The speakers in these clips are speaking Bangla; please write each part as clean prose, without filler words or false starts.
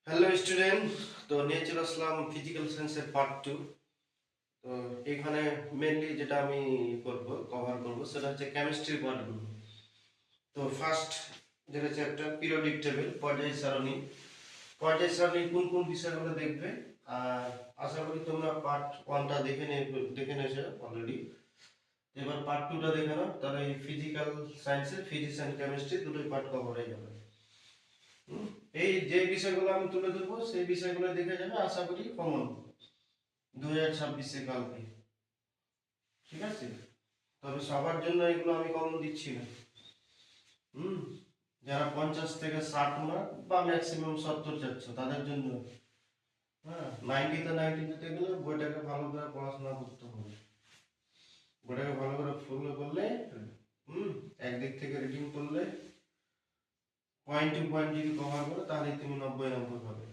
হ্যালো স্টুডেন্ট, তো নিয়ে চলে আসলাম ফিজিক্যাল সায়েন্সের পার্ট 2। তো এখানে মেনলি যেটা আমি কভার করব সেটা হচ্ছে কেমিস্ট্রি পার্টগুলো। তো ফার্স্ট যেটা চ্যাপ্টার পিরিয়ডিক টেবিল, পর্যায় সারণী কোন কোন বিষয়গুলো দেখবে। আর আশা করি তোমরা পার্ট 1টা দেখে নিয়েছো অলরেডি। এবার পার্ট 2টা দেখে নাও, তাহলে এই ফিজিক্যাল সায়েন্সের ফিজিক্স অ্যান্ড কেমিস্ট্রি দুটোই পার্ট কভার হয়ে যাবে। এই যে বিষয়গুলো আমি তুলে ধরবো সেই বিষয়গুলো দেখে যাবে, আশা করি কমন 2026 কালকে। ঠিক আছে, তবে সবার জন্য এগুলো আমি কমন দিচ্ছি না। হুম যারা 50 থেকে 60 মার্ক বা ম্যাক্সিমাম 70 চাচ্ছ তাদের জন্য। হ্যাঁ, 90 যেতে গেলে বইটাকে ভালো করে পড়াশোনা করতে হবে। বইটাকে ভালো করে ফলো করলে, হুম একদিক থেকে রিডিং করলে, পয়েন্ট টু পয়েন্ট যদি কভার করো তাহলে তুমি 90 পাবে।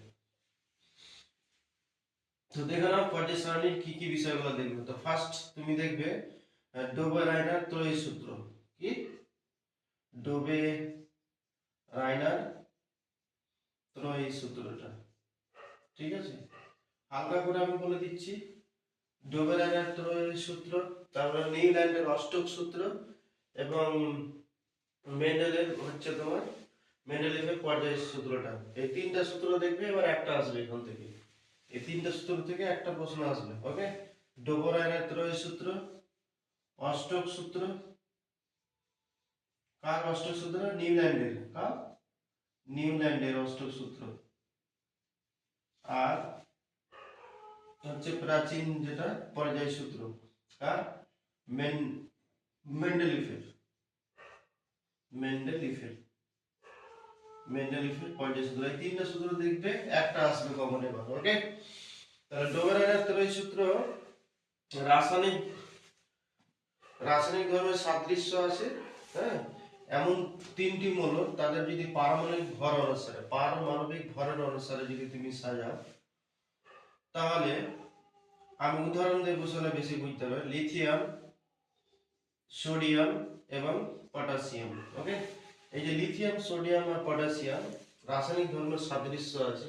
তো দেখে নাও পর্যায় সারণীর কি কি বিষয়গুলো দেখবে। তো ফার্স্ট তুমি দেখবে ডোবে রাইনার ত্রয়ী সূত্র। কি ডোবে রাইনার ত্রয়ী সূত্রটা? ঠিক আছে, হালকা করে আমি বলে দিচ্ছি। ডোবে রাইনার ত্রয়ী সূত্র, তারপরে নিউল্যান্ডের অষ্টক সূত্র, এবং মেন্ডেলের হচ্ছে তোমার মেন্ডেলিভের পর্যায় সূত্রটা। এই তিনটা সূত্র দেখবে, এবার একটা আসবে এখান থেকে। এই তিনটা সূত্র থেকে একটা প্রশ্ন আসবে। ওকে, ডোবে রাইনার ত্রয়ী সূত্র, অষ্টক সূত্র, কার অষ্টক সূত্র? নিউল্যান্ডের অষ্টক সূত্র। আর হচ্ছে প্রাচীন যেটা পর্যায় সূত্র, কার? মেন মেন্ডেলিফের মেন্ডেলিফের মেন্ডেলিফের পর্যায় সূত্র। এই তিনটা সূত্র দেখবে, একটা আসবে কমন এবার। ওকে, তাহলে ডোবেরানের ত্রয়ী সূত্র, রাসায়নিক রাসায়নিক ধর্মের সাদৃশ্য আছে। হ্যাঁ, এমন তিনটি মৌল, তাদের যদি পারমাণবিক ভরের অনুসারে যদি তুমি সাজাও, তাহলে আমি উদাহরণ দেব, বসালে বেশি বুঝতে হবে। লিথিয়াম, সোডিয়াম এবং পটাশিয়াম। ওকে, এই যে লিথিয়াম, সোডিয়াম আর পটাশিয়াম রাসায়নিক ধর্মের সাদৃশ্য আছে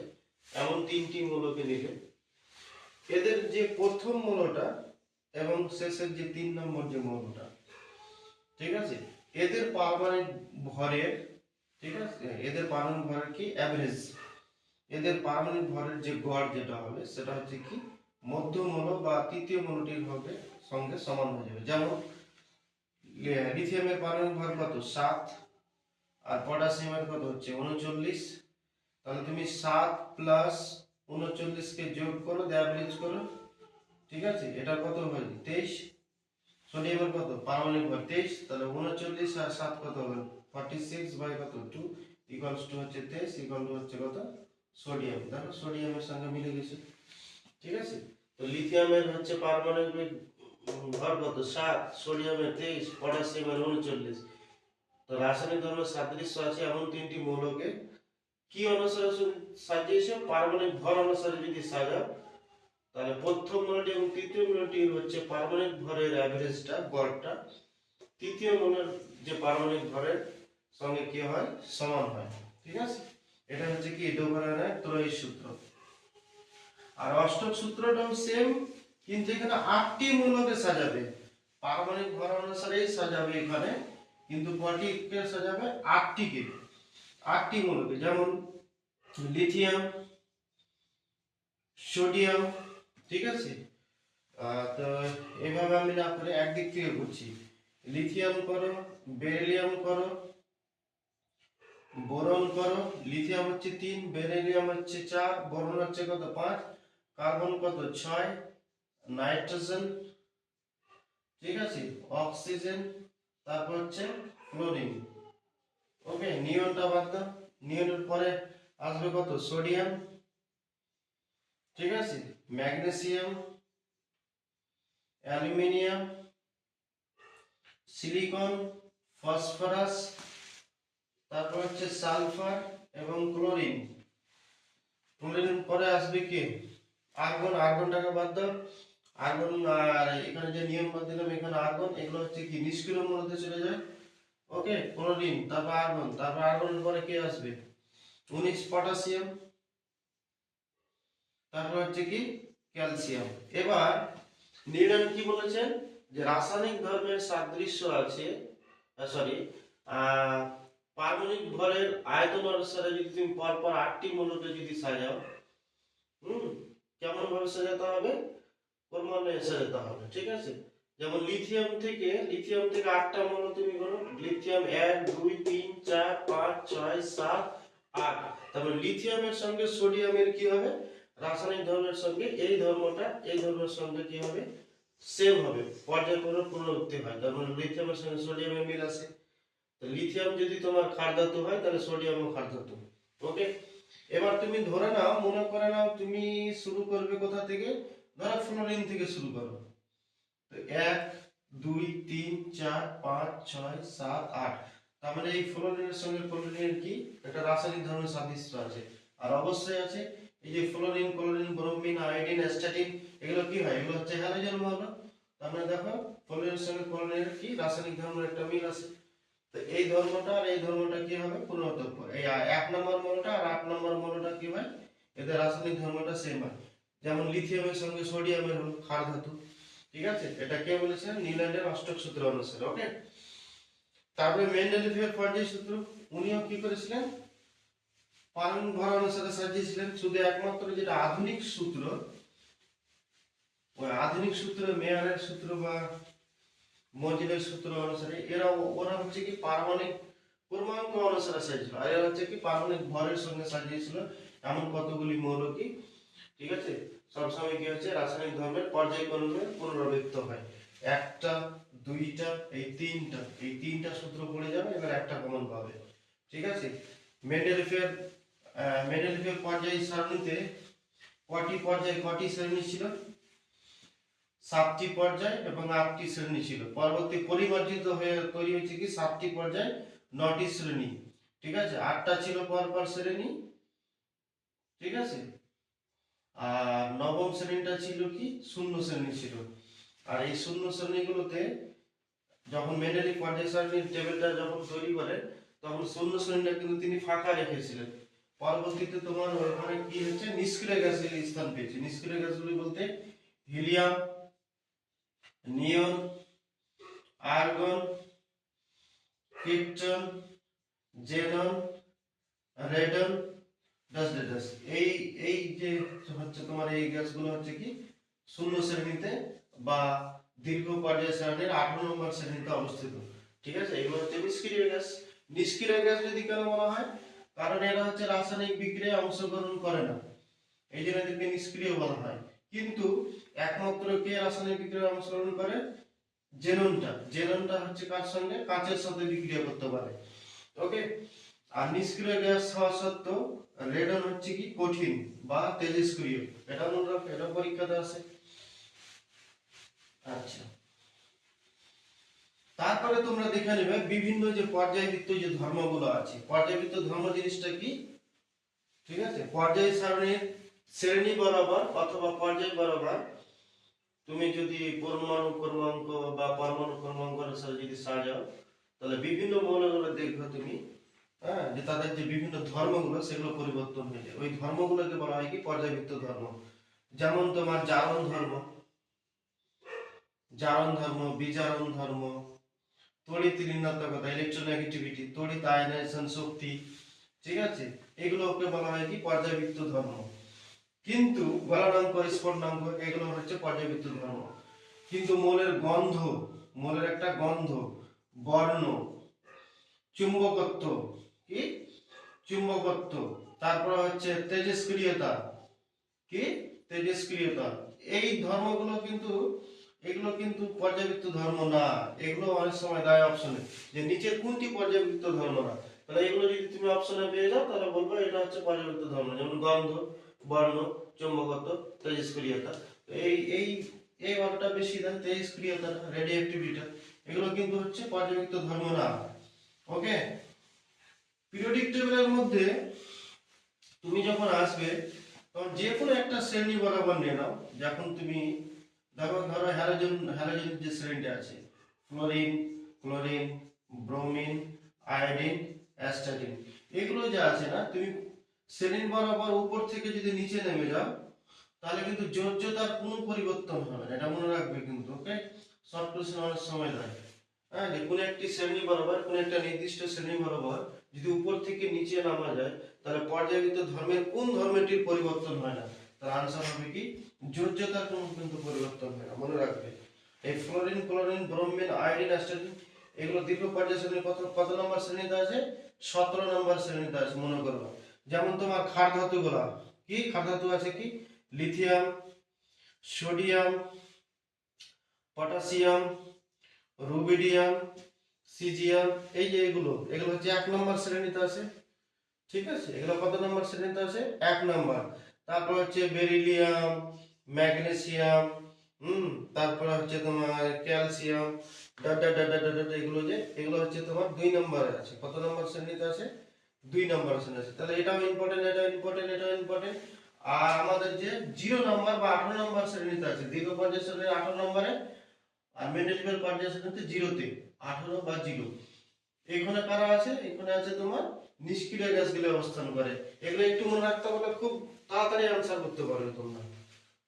এমন তিনটি মৌলকে নিলে, এদের যে প্রথম মৌলটা এবং শেষের যে 3 নম্বর যে মৌলটা, ঠিক আছে, এদের পারমাণবিক ভরের, ঠিক আছে, এদের পারমাণবিক ভরের কি অ্যাভারেজ, এদের পারমাণবিক ভরের যে গড় যেটা হবে সেটা হচ্ছে কি মধ্য মৌল বা তৃতীয় মৌলটির হবে সঙ্গে সমান হয়ে যাবে। যেমন লিথিয়ামের পারমাণবিক ভর কত? 7, আর পটাশিয়ামের কত হচ্ছে 39। তাহলে তুমি 7 প্লাস 39 কে যোগ করো, অ্যাভারেজ করো। ঠিক আছে, এটা কত হয়? 23। সোডিয়ামের কত পারমাণবিক ভর? 23। তাহলে 39 আর 7 কত হবে? 46 বাই কত 2 ইকুয়ালস টু হচ্ছে 23, ইকুয়াল টু হচ্ছে কত? সোডিয়াম। দেখো সোডিয়ামের সঙ্গে মিলে গেছে। ঠিক আছে, তো লিথিয়ামের হচ্ছে পারমাণবিক ভর কত? 7, সোডিয়ামের 23, পটাশিয়ামের 39। তো রাসায়নিক ধর্মের সাদৃশ্য আছে এমন তিনটি মৌলকে কি অনুসারে সাজিয়েছে? পারমাণবিক ভর অনুসারে যদি সাজাও, তাহলে প্রথম মৌলটি এবং তৃতীয় মৌলটির হচ্ছে পারমাণবিক ভরের অ্যাভারেজটা, গড়টা তৃতীয় মৌলের যে পারমাণবিক ভরের সঙ্গে কি হয়? সমান হয়। ঠিক আছে, এটা হচ্ছে কি ডোভারেনের ত্রয়ী সূত্র। আর অষ্টক সূত্রটাও সেম, কিন্তু এখানে 8টি মৌলকে সাজাবে, পারমাণবিক ভর অনুসারেই সাজাবে এখানে, কিন্তু কটিকে সাজাবে? 8টিকে, 8টি মৌলকে। যেমন লিথিয়াম, সোডিয়াম, ঠিক আছে। তো এইভাবে আমি না করে একদিক থেকে করছি। লিথিয়াম করো, বেরিলিয়াম করো, বোরন করো। লিথিয়াম হচ্ছে 3, বেরিলিয়াম হচ্ছে 4, বোরন হচ্ছে কত? 5, কার্বন কত? 6, নাইট্রোজেন, ঠিক আছে, অক্সিজেন, তারপর হচ্ছে ক্লোরিন। ওকে, নিয়নটা বাদ দাও। নিয়নের পরে আসবে কত? সোডিয়াম, ঠিক আছে, ম্যাগনেসিয়াম, অ্যালুমিনিয়াম, সিলিকন, ফসফরাস, তারপর হচ্ছে সালফার এবং ক্লোরিন। ক্লোরিন পরে আসবে কি? আর্গন। আর্গনটাকে বাদ দাও। আর্গন, আর এখানে যে নিয়ম বাদ দিলাম, এখানে আর্গন, এগুলো হচ্ছে কি নিষ্ক্রিয় মূলতে চলে যায়। ওকে, ক্লোরিন, তারপর আর্গন, তারপর আর্গনের পরে কে আসবে? 19 পটাশিয়াম, তারপর হচ্ছে কি ক্যালসিয়াম। এবার নিউটন কি বলেছেন যে রাসায়নিক ধর্মের সাদৃশ্য আছে, সরি, পারমাণবিক ভরের আয়তন অনুসারে যদি তুমি পরপর 8টি মৌলকে যদি সাজাও, কেমন ভাবে সাজাতে হবে, ক্রমান্বয়ে সাজাতে হবে, ঠিক আছে। যেমন লিথিয়াম থেকে 8টা মৌল তুমি করো, লিথিয়াম 1 2 3 4 5 6 7 8। তারপর লিথিয়ামের সঙ্গে সোডিয়ামের কি হবে, রাসায়নিক ধর্মের সঙ্গে এই ধর্মের সঙ্গে কি হবে, সেম হবে, পর্যায়ক্রমে পুনরাবৃত্তি হয়। তার মানে লিথিয়ামের সঙ্গে সোডিয়ামের মিল আছে। তো লিথিয়াম যদি তোমার ক্ষার ধাতু হয় তাহলে সোডিয়ামও ক্ষার ধাতু। ওকে, এবার তুমি ধরে নাও, মনে করে নাও তুমি শুরু করবে কোথা থেকে, ধরো ফ্লোরিন থেকে শুরু করো। তো 1 2 3 4 5 6 7 8। তার মানে এই ফ্লোরিনের সঙ্গে ক্লোরিনের কি একটা রাসায়নিক ধর্মের সাদৃশ্য আছে। আর অবশ্যই আছে এই যে fluorine, chlorine, bromine, iodine, astatine, এগুলো কি হয়, এগুলো হচ্ছে হ্যালোজেন মৌল। তার মানে দেখো ফ্লোরিনের সঙ্গে ক্লোরিনের কি রাসায়নিক ধর্মের একটা মিল আছে। তো এই ধর্মটা আর এই ধর্মটা কি হবে, পুনর্তক্য। এই 1 নম্বর মৌলটা আর 8 নম্বর মৌলটা কি হয়, এদের রাসায়নিক ধর্মটা সেম হয়। যেমন লিথিয়ামের সঙ্গে সোডিয়ামের হলো ক্ষার ধাতু, ঠিক আছে। এটা কে বলেছেন, নিউল্যান্ডের অষ্টক সূত্র অনুসারে। ওকে, তারপরে মেন্ডেলিভের পর্যায় সূত্র, উনিও কি করেছিলেন, পারমাণবিক ভর অনুসারে সাজিয়েছিলেন। শুধু একমাত্র যেটা আধুনিক সূত্র, ওই আধুনিক সূত্র মেয়ারের সূত্র বা মজিলের সূত্র অনুসারে ওরা হচ্ছে কি পারমাণবিক ক্রমাঙ্ক অনুসারে সাজিয়েছিল, আর এরা হচ্ছে কি পারমাণবিক ভরের সঙ্গে সাজিয়েছিল এমন কতগুলি মৌল কি, ঠিক আছে। সবসময় কি হচ্ছে, রাসায়নিক ধর্মের পর্যায়ক্রমে পুনরাবৃত্ত হয়। 1টা 2টা এই তিনটা সূত্র পড়ে যাবে, এবার একটা কমন পাবে, ঠিক আছে। মেন্ডেলিভের পর্যায় সারণীতে কটি শ্রেণী ছিল, 7টি পর্যায় এবং 8টি শ্রেণী ছিল। পরবর্তী পরিমার্জিত হয়ে তৈরি হয়েছে কি 7টি পর্যায় 9টি শ্রেণী, ঠিক আছে। 8টা ছিল পরপর শ্রেণী, ঠিক আছে। আর নবম শ্রেণীটা ছিল কি শূন্য শ্রেণী ছিল। আর এই শূন্য শ্রেণীগুলোতে যখন মেন্ডেলিভ পর্যায় সারণীর টেবিলটা যখন তৈরি করেন, তখন শূন্য শ্রেণীটা কিন্তু তিনি ফাঁকা রেখেছিলেন। পরবর্তীতে তোমার ওখানে কি হচ্ছে, নিষ্ক্রিয় গ্যাসের স্থান পেয়েছে। নিষ্ক্রিয় গ্যাসগুলি বলতে হিলিয়াম, নিয়ন, আর্গন, ক্রিপ্টন, জেনন, রেডন, ডাস। এই এই যে হচ্ছে তোমার এই গ্যাসগুলো হচ্ছে কি শূন্য শ্রেণীতে বা দীর্ঘ পর্যায় সারণীর 18 নম্বর শ্রেণীতে অবস্থিত, ঠিক আছে। এগুলো হচ্ছে নিষ্ক্রিয় গ্যাস। নিষ্ক্রিয় গ্যাস যদি কেন বলা হয়, কারণ এরা হচ্ছে রাসায়নিক বিক্রিয়ায় অংশগ্রহণ করে না, এই জন্য এদেরকে নিষ্ক্রিয় বলা হয়। কিন্তু একমাত্র কে রাসায়নিক বিক্রিয়ায় অংশগ্রহণ করে, জেননটা হচ্ছে কার সঙ্গে, কাঁচের সাথে বিক্রিয়া করতে পারে। ওকে, আর নিষ্ক্রিয় গ্যাস হওয়া সত্ত্বেও রেডন হচ্ছে কি কঠিন বা তেজস্ক্রিয়, এটা মনে রাখো, এটা পরীক্ষাতে আসে। আচ্ছা, তারপরে তোমরা দেখে নেবে বিভিন্ন যে পর্যায়বৃত্ত যে ধর্মগুলো আছে। পর্যায়বৃত্ত ধর্ম জিনিসটা কি, ঠিক আছে। পর্যায় সারণীর শ্রেণী বরাবর অথবা পর্যায় বরাবর তুমি যদি পরমাণু ক্রমাঙ্ক বা পরমাণু ক্রমাঙ্ক অনুসারে যদি সাজাও, তাহলে বিভিন্ন মৌলগুলো দেখবে তুমি, হ্যাঁ, যে তাদের যে বিভিন্ন ধর্মগুলো সেগুলো পরিবর্তন হয়ে যায়। ওই ধর্মগুলোকে বলা হয় কি পর্যায়বৃত্ত ধর্ম। যেমন তোমার জারণ ধর্ম, বিজারণ ধর্ম, তড়িৎ ঋণাত্মকতা, ইলেকট্রোনেগেটিভিটি, তড়িৎ আয়নাইজেশন শক্তি, ঠিক আছে। এগুলোকে বলা হয় কি পর্যায়বৃত্ত ধর্ম। কিন্তু গলনাঙ্ক, স্ফুটনাঙ্ক, এগুলো হচ্ছে পর্যায়বৃত্ত ধর্ম। কিন্তু মৌলের একটা গন্ধ, বর্ণ, চুম্বকত্ব, কি চুম্বকত্ব, তারপর হচ্ছে তেজস্ক্রিয়তা, কি তেজস্ক্রিয়তা, এই ধর্মগুলো কিন্তু এগুলো কিন্তু পর্যায়বৃত্ত ধর্ম না। এগুলো অনেক সময় দেয় অপশনে যে নিচের কোনটি পর্যায়বৃত্ত ধর্ম না, তাহলে এগুলো যদি তুমি অপশনে পেয়ে যাও তাহলে বলবো এটা হচ্ছে পর্যায়বৃত্ত ধর্ম। যেমন গন্ধ, বর্ণ, চুম্বকত্ব, তেজস্ক্রিয়তা। এই এই এই অর্ডারটা বেশি দেন, তেজস্ক্রিয়তা, রেডিওঅ্যাক্টিভিটি, এগুলো কিন্তু হচ্ছে পর্যায়বৃত্ত ধর্ম না। ওকে, পিরিয়ডিক টেবিলের মধ্যে তুমি যখন আসবে তখন যে কোনো একটা শ্রেণী বরাবর নিয়ে নাও। যখন তুমি ধরো হ্যালোজেন যে শ্রেণীটা আছে, fluorine, chlorine, bromine, iodine, astatine, এগুলো যা আছে না, তুমি শ্রেণী বরাবর উপর থেকে যদি নিচে নেমে যাও, তাহলে কিন্তু যোজ্যতার কোনো পরিবর্তন হবে না, এটা মনে রাখবে কিন্তু। ওকে, শর্ট কোশ্চেন অনেক সময় দেয়, হ্যাঁ, যে কোনো একটি শ্রেণী বরাবর, কোনো একটা নির্দিষ্ট শ্রেণী বরাবর যদি উপর থেকে নিচে নামা যায়, তাহলে পর্যায়বৃত্ত ধর্মের কোন ধর্মটির পরিবর্তন হয় না? তার আনসার হবে কি, যোজ্যতার কোনো কিন্তু পরিবর্তন হয় না, মনে রাখবে। এই fluorine, chlorine, bromine, iodine, astatine, এগুলো দীর্ঘ পর্যায় শ্রেণী কত কত নম্বর শ্রেণীতে আছে? 17 নম্বর শ্রেণীতে আছে, মনে করবা। যেমন তোমার ক্ষার ধাতুগুলা, কি ক্ষার ধাতু আছে? কি lithium, sodium, potassium, rubidium, caesium, এই যে এগুলো এগুলো হচ্ছে 1 নম্বর শ্রেণীতে আছে, ঠিক আছে? এগুলো কত নম্বর শ্রেণীতে আছে? 1 নম্বর। তারপর হচ্ছে বেরিলিয়াম, ম্যাগনেসিয়াম, তারপর হচ্ছে তোমার calcium, dot dot dot dot dot, এগুলো হচ্ছে তোমার 2 নম্বরে আছে। কত নম্বর শ্রেণীতে আছে? 2 নম্বর শ্রেণীতে আছে। তাহলে এটাও ইম্পর্টেন্ট, এটাও ইম্পর্টেন্ট, এটাও ইম্পর্টেন্ট। আর আমাদের যে 0 নম্বর বা 18 নম্বর শ্রেণীতে আছে, দীর্ঘ পর্যায় শ্রেণীর 18 নম্বরে, আর ম্যানেজমেন্ট পর্যায় শ্রেণীতে 0-তে, 18 বা 0। এখানে কারা আছে? এখানে আছে তোমার নিষ্ক্রিয় গ্যাসগুলো অবস্থান করে। এগুলো একটু মনে রাখতে পারলে খুব তাড়াতাড়ি আনসার করতে পারবে তোমরা,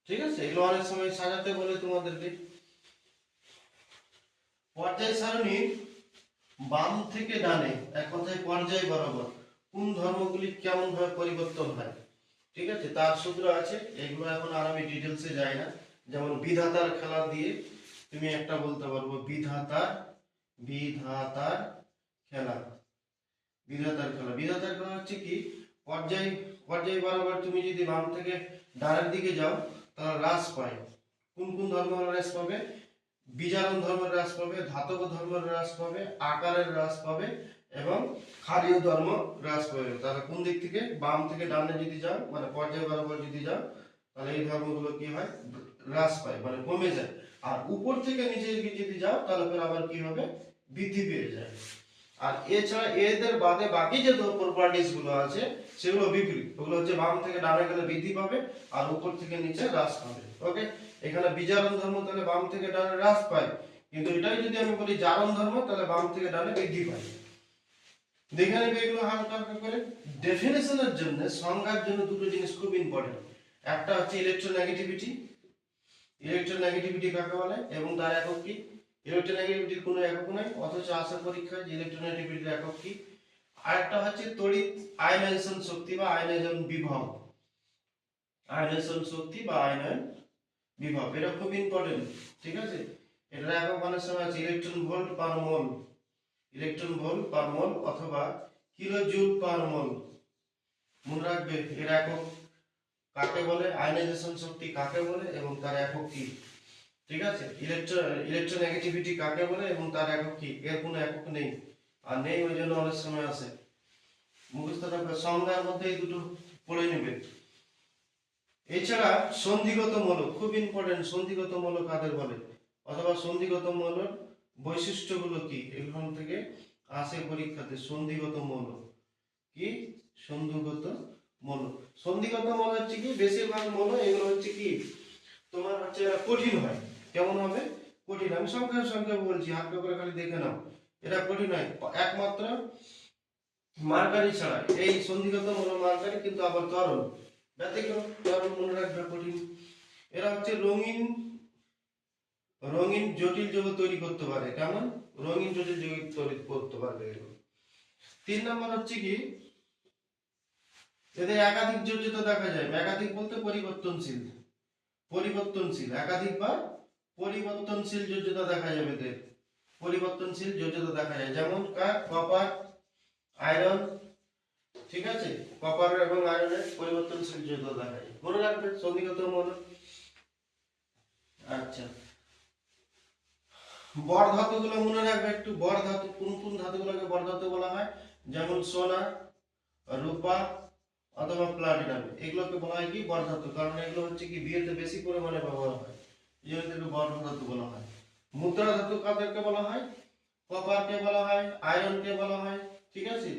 ঠিক আছে? এগুলো অনেক সময় সাজাতে বলে তোমাদেরকে। পর্যায় সারণীর বাম থেকে ডানে, এক কথায় পর্যায় বরাবর, কোন ধর্মগুলি কেমন ভাবে পরিবর্তন হয়, ঠিক আছে? তার সূত্র আছে, এগুলো এখন আর আমি ডিটেলসে যাই না। যেমন বিধাতার খেলা দিয়ে তুমি একটা বলতে পারবো, বিধাতার বিধাতার খেলা। বিধাতার খেলা হচ্ছে কি, পর্যায় পর্যায় বরাবর তুমি যদি বাম থেকে ডানের দিকে যাও, তাহলে হ্রাস পায়। কোন কোন ধর্ম হ্রাস পাবে? বিজারণ ধর্মের হ্রাস পাবে, ধাতব ধর্মের হ্রাস পাবে, আকারের হ্রাস পাবে, এবং ক্ষারীয় ধর্ম হ্রাস পাবে। তাহলে কোন দিক থেকে? বাম থেকে ডানে যদি যাও, মানে পর্যায় বরাবর যদি যাও, তাহলে এই ধর্মগুলো কি হয়? হ্রাস পায়, মানে কমে যায়। আর উপর থেকে নিচে যদি যাও, তাহলে ফের আবার কি হবে? বৃদ্ধি পেয়ে যায়। আর এছাড়া এদের বাদে বাকি যে প্রপার্টিজ গুলো আছে, সেগুলো বিপরীত। ওগুলো হচ্ছে বাম থেকে ডানে গেলে বৃদ্ধি পাবে, আর উপর থেকে নিচে হ্রাস পাবে। ওকে, এখানে বিজারণ ধর্ম তাহলে বাম থেকে ডানে হ্রাস পায়, কিন্তু এটাই যদি আমি বলি জারণ ধর্ম, তাহলে বাম থেকে ডানে বৃদ্ধি পায়। দেখে নেবে এগুলো হালকা করে। ডেফিনেশনের জন্য, সংজ্ঞার জন্য দুটো জিনিস খুব ইম্পর্টেন্ট। একটা হচ্ছে ইলেকট্রোনেগেটিভিটি। ইলেকট্রোনেগেটিভিটি কাকে বলে এবং তার একক কি? ইলেকট্রোনেগেটিভিটির কোনো একক নাই, অথচ আসে পরীক্ষায় যে ইলেকট্রোনেগেটিভিটির একক কি। আরেকটা হচ্ছে তড়িৎ আয়নাইজেশন শক্তি বা আয়নাইজেশন বিভব। আয়নাইজেশন শক্তি বা আয়নন বিভব, এটা খুব ইম্পর্টেন্ট, ঠিক আছে? এটার একক অনেক সময় আছে ইলেকট্রন ভোল্ট পার মোল, ইলেকট্রন ভোল্ট পার মোল, অথবা কিলো জুল পার মোল। মনে রাখবে এর একক কাকে বলে, আয়নাইজেশন শক্তি কাকে বলে, এবং তার একক কি, ঠিক আছে? ইলেকট্রোনেগেটিভিটি কাকে বলে এবং তার একক কি, এর কোনো একক নেই। আর নেই ওই জন্য অনেক সময় আসে। মুখস্থ রাখবে, সংজ্ঞার মধ্যে এই দুটো পড়ে নেবে। এছাড়া সন্ধিগত মৌল খুব ইম্পর্টেন্ট। সন্ধিগত মৌল কাদের বলে, অথবা সন্ধিগত মৌলের বৈশিষ্ট্যগুলো কি, এখান থেকে আসে পরীক্ষাতে। সন্ধিগত মৌল কি? সন্ধিগত মৌল, সন্ধিগত মৌল হচ্ছে কি, বেশিরভাগ মৌল এগুলো হচ্ছে কি তোমার হচ্ছে কঠিন হয়। কেমন হবে? কঠিন। আমি সংখ্যা বলছি, হালকা করে খালি দেখে নাও। এটা কঠিন হয় একমাত্র মার্কারি ছাড়া। এই সন্ধিগত মৌল মার্কারি, কিন্তু আবার তরল। ব্যতিক্রম, তরল মনে রাখবে, কঠিন। এরা হচ্ছে রঙিন রঙিন জটিল যৌগ তৈরি করতে পারে। কেমন? রঙিন জটিল যৌগ তৈরি করতে পারবে এগুলো। 3 নম্বর হচ্ছে কি, এদের একাধিক যোজ্যতা দেখা যায়। একাধিক বলতে পরিবর্তনশীল, পরিবর্তনশীল একাধিক বা পরিবর্তনশীল যোজ্যতা দেখা যাবে এদের। পরিবর্তনশীল যোজ্যতা দেখা যায়, যেমন কপার, আয়রন, ঠিক আছে? কপার এবং আয়রনের পরিবর্তনশীল যোজ্যতা দেখা যায়, মনে রাখবে সন্ধিগত মৌল। আচ্ছা, বর ধাতুগুলো মনে রাখবে একটু। বর ধাতু, কোন কোন ধাতুগুলোকে বর ধাতু বলা হয়? যেমন সোনা, রূপা, অথবা প্লাটিনাম, এগুলোকে বলা হয় কি বর ধাতু। কারণ এগুলো হচ্ছে কি বিয়েতে বেশি পরিমাণে ব্যবহার হয়, এই জন্য এগুলো বর ধাতু বলা হয়। মুদ্রা ধাতু কাদেরকে বলা হয়? কপারকে বলা হয়, আয়রনকে বলা হয়, ঠিক আছে?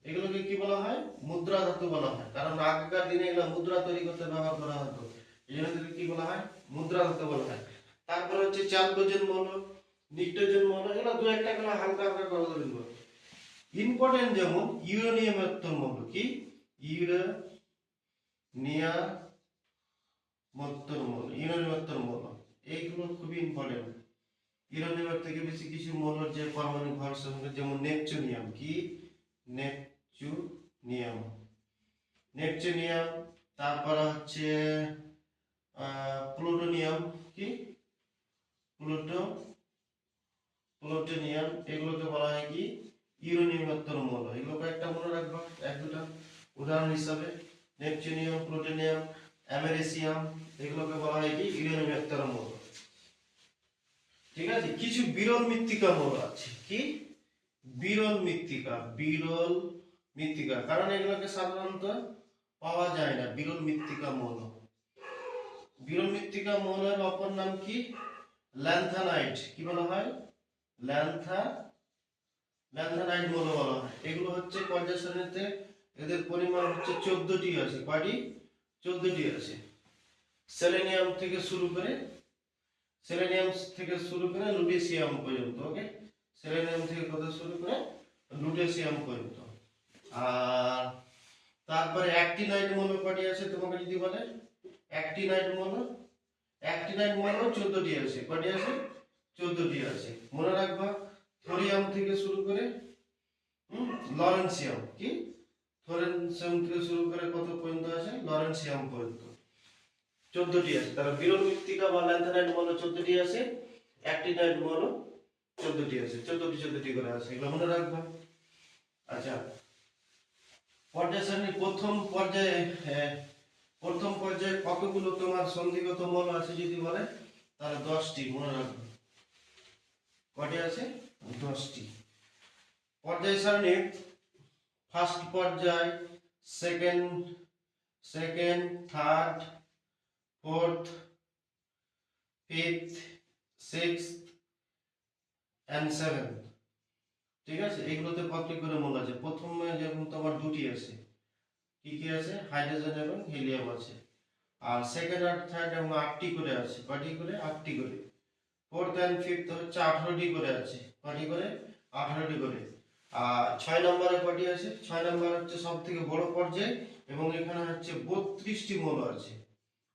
এগুলোকে কি বলা হয়? মুদ্রা ধাতু বলা হয়। কারণ আগেকার দিনে এগুলো মুদ্রা তৈরি করতে ব্যবহার করা হতো, এই জন্য এদেরকে কি বলা হয়? মুদ্রা ধাতু বলা হয়। তারপরে হচ্ছে চালকোজেন মৌল, নিকটোজেন মৌল, এগুলো দু একটা করে হালকা হালকা করে দেবো। ইম্পর্টেন্ট, যেমন ইউরেনিয়াম মৌল, কি ইউরেনিয়াম মত্তর মৌল, ইউরেনিয়াম মৌল, এইগুলো খুবই ইম্পর্টেন্ট। ইউরেনিয়াম থেকে বেশি কিছু মৌলের যে পারমাণবিক ভর সংখ্যা, যেমন নেপচুনিয়াম, কি নেপচুনিয়াম, নেপচুনিয়াম, তারপর হচ্ছে প্লুটোনিয়াম, কি প্লুটোনিয়াম, এগুলোকে বলা হয় কি ইউরেনিয়াম মৌল। এগুলো কয়েকটা মনে রাখবা, এক দুটা উদাহরণ হিসাবে। নেপচুনিয়াম, প্লুটোনিয়াম, অ্যামেরিসিয়াম, এগুলোকে বলা হয় কি ইউরেনিয়াম মৌল। ঠিক আছে, কিছু বিরল মৃত্তিকা মৌল আছে, কি বিরল মৃত্তিকা, কারণ এগুলোকে সাধারণত পাওয়া যায় না। বিরল মৃত্তিকা মৌলের অপর নাম কি ল্যান্থানাইট, কি বলা হয় ল্যান্থানাইট মৌল বলা হয়। এগুলো হচ্ছে পর্যায় সারণীতে এদের পরিমাণ হচ্ছে 14টি আছে। কয়টি? 14টি আছে। সেলেনিয়াম থেকে শুরু করে লুটেসিয়াম পর্যন্ত। ওকে, সেলেনিয়াম থেকে কথা শুরু করে লুটেসিয়াম পর্যন্ত। আর তারপরে অ্যাক্টিনাইড মৌল কয়টি আছে তোমাকে যদি বলে? অ্যাক্টিনাইড মৌল 14টি আছে। কয়টি আছে? 14টি আছে। মনে রাখবা, থোরিয়াম থেকে শুরু করে লরেন্সিয়াম, কি থোরেনসিয়াম থেকে শুরু করে কত পর্যন্ত আছে? লরেন্সিয়াম পর্যন্ত 14টি আছে। তার বিরল মৃত্তিকা বা ল্যান্থানাইট মৌল 14টি আছে, অ্যাক্টিনাইট মৌল 14টি আছে। 14টি করে আছে, এগুলো মনে রাখবা। আচ্ছা, পর্যায় সারণীর প্রথম পর্যায়ে কতগুলো তোমার সন্ধিগত মৌল আছে যদি বলে, তাহলে 10টি। মনে রাখবে কয়টি আছে? 10টি। পর্যায় সারণীর ফার্স্ট পর্যায়, second, third, fourth, fifth, sixth and seventh. ঠিক আছে, এগুলোতে কতটি করে মৌল আছে? প্রথমে যেমন তোমার 2টি আছে, কি কি আছে? হাইড্রোজেন এবং হিলিয়াম আছে। আর সেকেন্ড আর থার্ড এবং 8টি করে আছে। কয়টি করে? 8টি করে। ফোর্থ এন্ড ফিফথ হচ্ছে 18টি করে আছে। কয়টি করে? 18টি করে। আর 6 নম্বরে কয়টি আছে? 6 নম্বর হচ্ছে সবথেকে বড় পর্যায় এবং এখানে হচ্ছে 32টি মৌল আছে।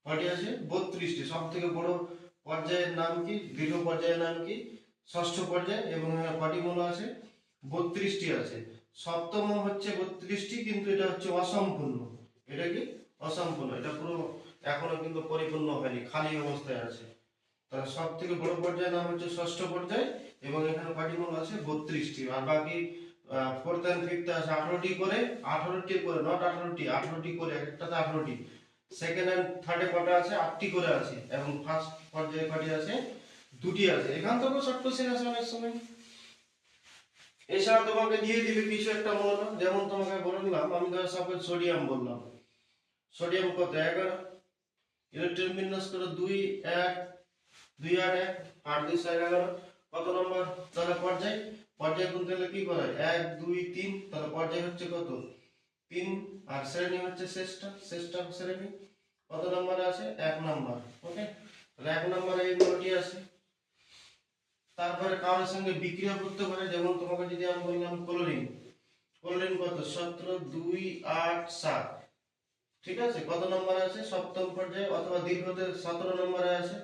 কয়টি আছে? 32টি। সবথেকে বড় পর্যায়ের নাম কি? দীর্ঘ পর্যায়ের নাম কি? ষষ্ঠ পর্যায়। এবং এখানে কয়টি মৌল আছে? 32টি আছে। সপ্তম হচ্ছে 32টি, কিন্তু এটা হচ্ছে অসম্পূর্ণ। এটা কি? অসম্পূর্ণ। এটা পুরো এখনো কিন্তু পরিপূর্ণ হয়নি, খালি অবস্থায় আছে। তার সব থেকে বড় পর্যায়ের নাম হচ্ছে ষষ্ঠ পর্যায় এবং এখানে কয়টি মৌল আছে? 32টি। আর বাকি ফোর্থ এন্ড ফিফথ আছে 18টি করে, নট 18টি করে, একটাতে 18টি। সেকেন্ড এন্ড থার্ডে কটা আছে? 8টি করে আছে। এবং ফার্স্ট পর্যায়ে কয়টি আছে? 2টি আছে। এখান থেকে শর্ট কোশ্চেন আসে অনেক সময়। এছাড়া তোমাকে দিয়ে দিবে কিছু একটা মৌল, যেমন তোমাকে বললাম, আমি ধর সাপোজ সোডিয়াম বললাম। সোডিয়াম কত? 11। ইলেকট্রন বিন্যাস করো 2 1 2 8 1 8 2 11। কত নম্বর তাহলে পর্যায় গুনতে হলে কি করে? 1 2 3। তাহলে পর্যায় হচ্ছে কত? 3। আর শ্রেণী হচ্ছে ষষ্ঠ শ্রেণী। কত নম্বরে আছে? 1 নম্বর। ওকে, তাহলে 1 নম্বরে এই মৌলটি আছে। তারপরে কারোর সঙ্গে বিক্রিয়া করতে পারে, যেমন তোমাকে যদি আমি বললাম ক্লোরিন কত? 17 2 8 7। ঠিক আছে, কত নম্বরে আছে? সপ্তম পর্যায়ে অথবা দীর্ঘতে 17 নম্বরে আছে,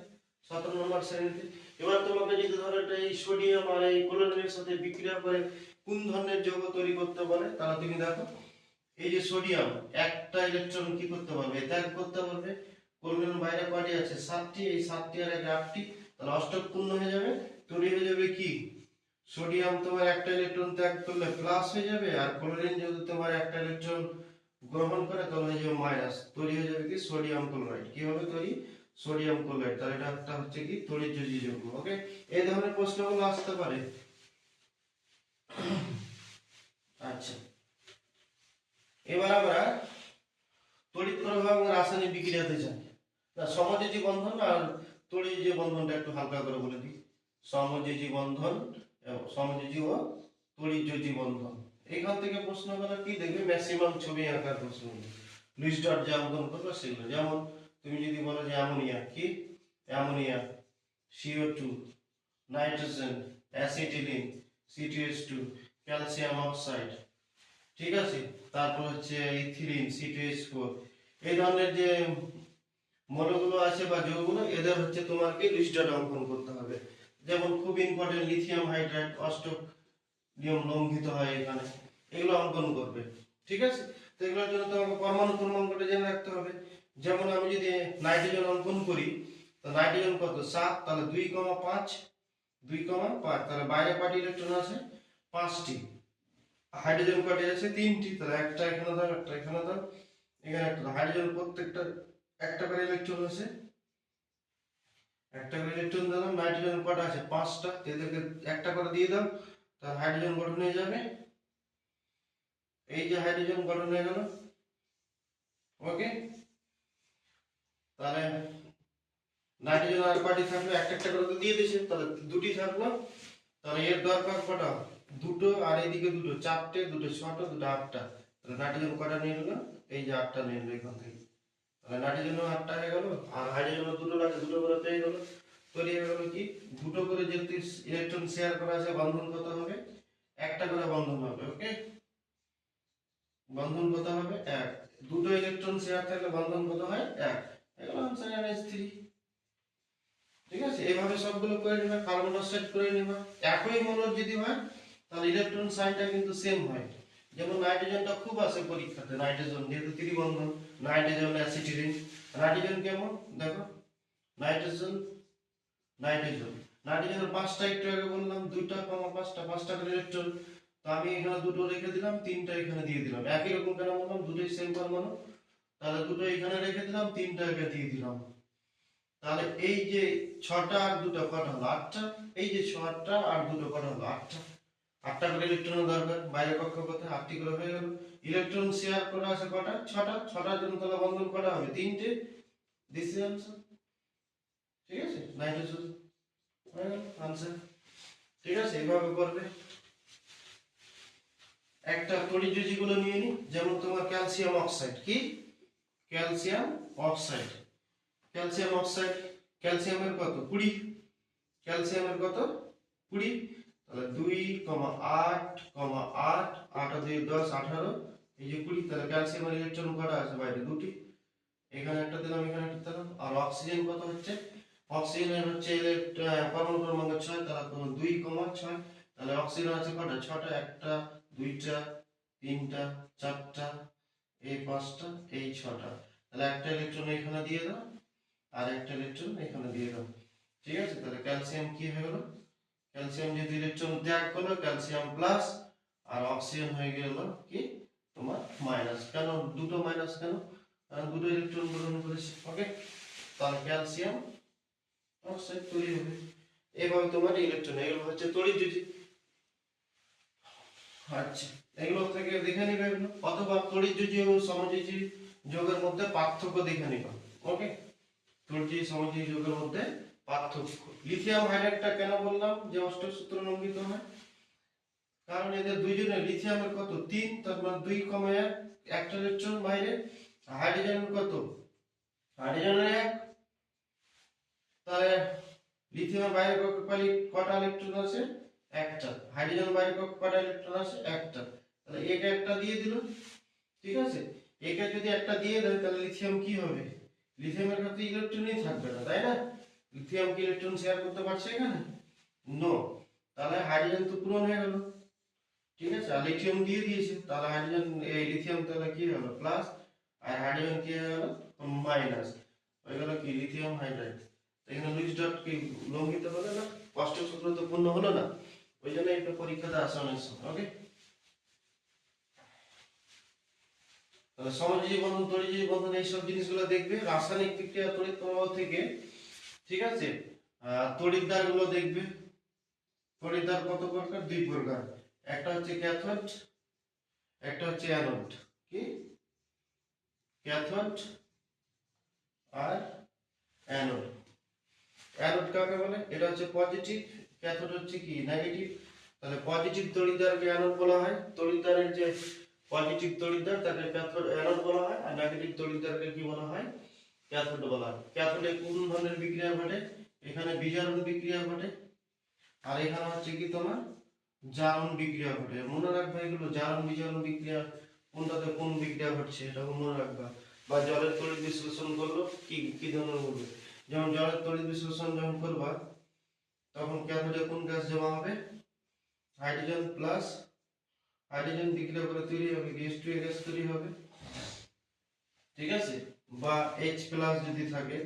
17 নম্বর শ্রেণীতে। এবার তোমাকে যদি ধরো এই সোডিয়াম আর এই ক্লোরিনের সাথে বিক্রিয়া করে কোন ধরনের যৌগ তৈরি করতে বলে, তাহলে তুমি দেখো, এই যে সোডিয়াম একটা ইলেকট্রন কি করতে পারবে? ত্যাগ করতে পারবে। ক্লোরিন বাইরে কয়টি আছে? 7টি। এই 7টি আর 8টি, তাহলে অষ্টক পূর্ণ হয়ে যাবে। তৈরি হয়ে যাবে কি? সোডিয়াম তোমার একটা ইলেকট্রন ত্যাগ করলে প্লাস হয়ে যাবে, আর ক্লোরিন যদি তোমার একটা ইলেকট্রন গ্রহণ করে তাহলে হয়ে যাবে মাইনাস। তৈরি হয়ে যাবে কি? Sodium chloride. কি হবে তৈরি? Sodium chloride. তাহলে এটা একটা হচ্ছে কি তড়িৎযোজী যৌগ। ওকে, এই ধরনের প্রশ্নগুলো আসতে পারে। আচ্ছা, এবার আমরা তড়িৎ প্রবাহ এবং রাসায়নিক বিক্রিয়াতে যাই। না, সমযোজী বন্ধন আর তড়িৎযোজী বন্ধনটা একটু হালকা করে বলে দিই। সমযোজী বন্ধন এবং সমযোজী ও তড়িৎযোজী বন্ধন, এখান থেকে প্রশ্নগুলো কি দেখবে? ম্যাক্সিমাম ছবি আঁকার প্রশ্ন, লুইস ডট যা অঙ্কন করবে সেগুলো। যেমন তুমি যদি বলো যে অ্যামোনিয়া, কি ammonia, CO2, nitrogen, acetylene, C2H2, calcium oxide, ঠিক আছে, তারপর হচ্ছে ইথিলিন, C2H4, এই ধরনের যে মৌলগুলো আছে বা যৌগগুলো, এদের হচ্ছে তোমাকে লিস্ট ডট অঙ্কন করতে হবে। যেমন খুব ইম্পর্টেন্ট লিথিয়াম হাইড্রাইড, অষ্টক নিয়ম লঙ্ঘিত হয় এখানে, এগুলো অঙ্কন করবে। ঠিক আছে, তো এগুলোর জন্য তোমাকে পরমাণু ক্রমাঙ্কটা জেনে রাখতে হবে। যেমন আমি যদি নাইট্রোজেন অঙ্কন করি, তো নাইট্রোজেন কত 7, তাহলে 2,5 2,5, তাহলে বাইরে কয়টি ইলেকট্রন আছে 5টি, হাইড্রোজেন কয়টি আছে 3টি, তাহলে একটা এখানে দাও, একটা এখানে দাও, এখানে একটা দাও। হাইড্রোজেন প্রত্যেকটা একটা করে ইলেকট্রন আছে, একটা করে ইলেকট্রন দিলাম। নাইট্রোজেন কয়টা আছে 5টা, এদেরকে একটা করে দিয়ে দাও, তাহলে হাইড্রোজেন গঠন হয়ে যাবে। এই যে হাইড্রোজেন গঠন হয়ে গেল। ওকে, তাহলে নাইট্রোজেন আর কয়টি থাকলো, একটা একটা করে তো দিয়ে দিয়েছে, তাহলে দুটি থাকলো। তাহলে এর দরকার কটা, দুটো, আর এইদিকে দুটো, 4টে, দুটো ছোট, দুটো 8টা। তাহলে নাইট্রোজেন কয়টা নিয়ে নিল, এই যে 8টা নিয়ে নিল এখান থেকে। তাহলে নাইট্রোজেন 8টা হয়ে গেল, আর হাইড্রোজেন দুটো লাগে, দুটো করে পেয়ে গেল। তৈরি হয়ে গেল কি, দুটো করে যেহেতু ইলেকট্রন শেয়ার করা আছে, বন্ধন কত হবে, একটা করে বন্ধন হবে। ওকে, বন্ধন কত হবে 1, দুটো ইলেকট্রন শেয়ার থাকলে বন্ধন কত হয় 1, এগুলো आंसर NH3। ঠিক আছে, এইভাবে সবগুলো করে নেবে, কার্বন ডাইঅক্সাইড করে নেবে। একই মৌল যদি হয় তাহলে ইলেকট্রন সাইনটা কিন্তু সেম হয়। যেমন নাইট্রোজেনটা খুব আসে পরীক্ষাতে, নাইট্রোজেন যেহেতু ত্রিবন্ধন, নাইট্রোজেন অ্যাসিটিলিন। নাইট্রোজেন কেমন দেখো, নাইট্রোজেন নাইট্রোজেন নাইট্রোজেনের 5টা, একটু আগে বললাম 2টা, 5টা, 5টা করে ইলেকট্রন। তো আমি এখানে দুটো রেখে দিলাম, 3টা এখানে দিয়ে দিলাম। একই রকম কেন বললাম, দুটোই সেম পরমাণু, তাহলে দুটো এখানে রেখে দিলাম, 3টা এখানে দিয়ে দিলাম। তাহলে এই যে 6টা আর দুটো কটা হলো 8টা, এই যে 6টা আর দুটো কটা হলো 8টা। 8টা করে ইলেকট্রন দরকার, বাইরে কক্ষপথে 8টি করে হয়ে গেল। ইলেকট্রন শেয়ার করা আছে কটা, 6টা, 6টার জন্য তাহলে বন্ধন কটা হবে 3টে। This is answer. ঠিক আছে, নাইট্রোজেন হয়ে গেল आंसर। ঠিক আছে, এইভাবে করবে। একটা তড়িৎ গুলো নিয়ে নি, যেমন তোমার ক্যালসিয়াম অক্সাইড, কি ক্যালসিয়াম অক্সাইড, ক্যালসিয়াম অক্সাইড, ক্যালসিয়ামের কত 20, ক্যালসিয়ামের কত 20, তাহলে 2,8,8, 8 আর 2 10 18, এই যে 20, তাহলে ক্যালসিয়ামের ইলেকট্রন কটা আছে বাইরে দুটি, এখানে একটা দিলাম, এখানে একটা দিলাম। আর অক্সিজেন কত হচ্ছে, অক্সিজেনের হচ্ছে পরমাণু ক্রমাঙ্ক 6, তাহলে 2,6, তাহলে অক্সিজেন আছে কটা 6টা, একটা, দুইটা, তিনটা, চারটা, এই 5টা, এই 6টা, তাহলে একটা ইলেকট্রন এখানে দিয়ে দাও, আর একটা ইলেকট্রন এখানে দিয়ে দাও। ঠিক আছে, তাহলে ক্যালসিয়াম কি হয়ে গেল, ক্যালসিয়াম যদি ইলেকট্রন ত্যাগ করলো ক্যালসিয়াম প্লাস, আর অক্সিজেন হয়ে গেল কি তোমার মাইনাস। কেন দুটো মাইনাস, কেন কারণ দুটো ইলেকট্রন গ্রহণ করেছে। ওকে, তাহলে ক্যালসিয়াম অক্সাইড তৈরি হবে। এইভাবে তোমার ইলেকট্রন, এগুলো হচ্ছে তড়িৎদ্যুতি। আচ্ছা, এগুলো থেকে দেখে নিবে এগুলো, অথবা তড়িৎদ্যুতি এবং সমযোজী যোগের মধ্যে পার্থক্য দেখে নিবা। ওকে, তড়িৎদ্যুতি সমযোজী যোগের মধ্যে পার্থক্য। লিথিয়াম হাইড্রাইডটা কেন বললাম যে অষ্টক সূত্র লঙ্ঘিত হয়, কারণ এদের দুইজনের লিথিয়ামের কত 3, তার মানে 2,1, একটা ইলেকট্রন বাইরে। হাইড্রোজেনের কত, হাইড্রোজেনের 1, তাহলে লিথিয়ামের বাইরে কটা ইলেকট্রন আছে একটা, হাইড্রোজেন বাইরে কটা ইলেকট্রন আছে একটা, তাহলে একে একটা দিয়ে দিল। ঠিক আছে, একে যদি একটা দিয়ে দেয় তাহলে লিথিয়াম কি হবে, লিথিয়ামের কাছে ইলেকট্রনই থাকবে না, তাই না? লিথিয়াম কি ইলেকট্রন শেয়ার করতে পারছে এখানে, নো। তাহলে হাইড্রোজেন তো পূরণ হয়ে গেল। ঠিক আছে, আর লিথিয়াম দিয়ে দিয়েছে, তাহলে হাইড্রোজেন এই লিথিয়াম তাহলে কি হলো প্লাস, আর হাইড্রোজেন কি হয়ে গেল মাইনাস, হয়ে গেল কি লিথিয়াম হাইড্রাইড। এখানে লুইস ডট কি লঙ্ঘিত হলো না, অষ্টক সূত্র তো পূর্ণ হলো না, ওই জন্য এটা পরীক্ষাতে আসে অনেক সময়। ওকে, তাহলে সমযোজী বন্ধন, তড়িৎযোজী বন্ধন, এইসব জিনিসগুলো দেখবে। রাসায়নিক বিক্রিয়া তড়িৎ প্রবাহ থেকে, ঠিক আছে, তড়িৎদ্বার গুলো দেখবে। তড়িৎদ্বার কত প্রকার, 2 প্রকার, একটা হচ্ছে ক্যাথোড, একটা হচ্ছে অ্যানোড। কি ক্যাথোড আর অ্যানোড। অ্যানোড কাকে বলে, এটা হচ্ছে পজিটিভ, ক্যাথোড হচ্ছে কি নেগেটিভ। তাহলে পজিটিভ তড়িৎদ্বারকে অ্যানোড বলা হয়, তড়িৎদ্বারের যে পজিটিভ তড়িৎদ্বার তাকে ক্যাথোড অ্যানোড বলা হয়, আর নেগেটিভ তড়িৎদ্বারকে কি বলা হয়, ক্যাথোড বলা হয়। ক্যাথোডে কোন ধরনের বিক্রিয়া ঘটে, এখানে বিজারণ বিক্রিয়া ঘটে, আর এখানে হচ্ছে কি তোমার জারণ বিক্রিয়া ঘটে। মনে রাখবে এগুলো, জারণ বিজারণ বিক্রিয়া কোনটাতে কোন বিক্রিয়া ঘটছে এটা মনে রাখবা। বা জলের তড়িৎ বিশ্লেষণ করলো কি কি ধরনের বলবে, যেমন জলের তড়িৎ বিশ্লেষণ যখন করবা তখন ক্যাথোডে কোন গ্যাস জমা হবে, হাইড্রোজেন প্লাস হাইড্রোজেন বিক্রিয়া করে তৈরি হবে H2 গ্যাস তৈরি হবে, ঠিক আছে। বা H প্লাস যদি থাকে,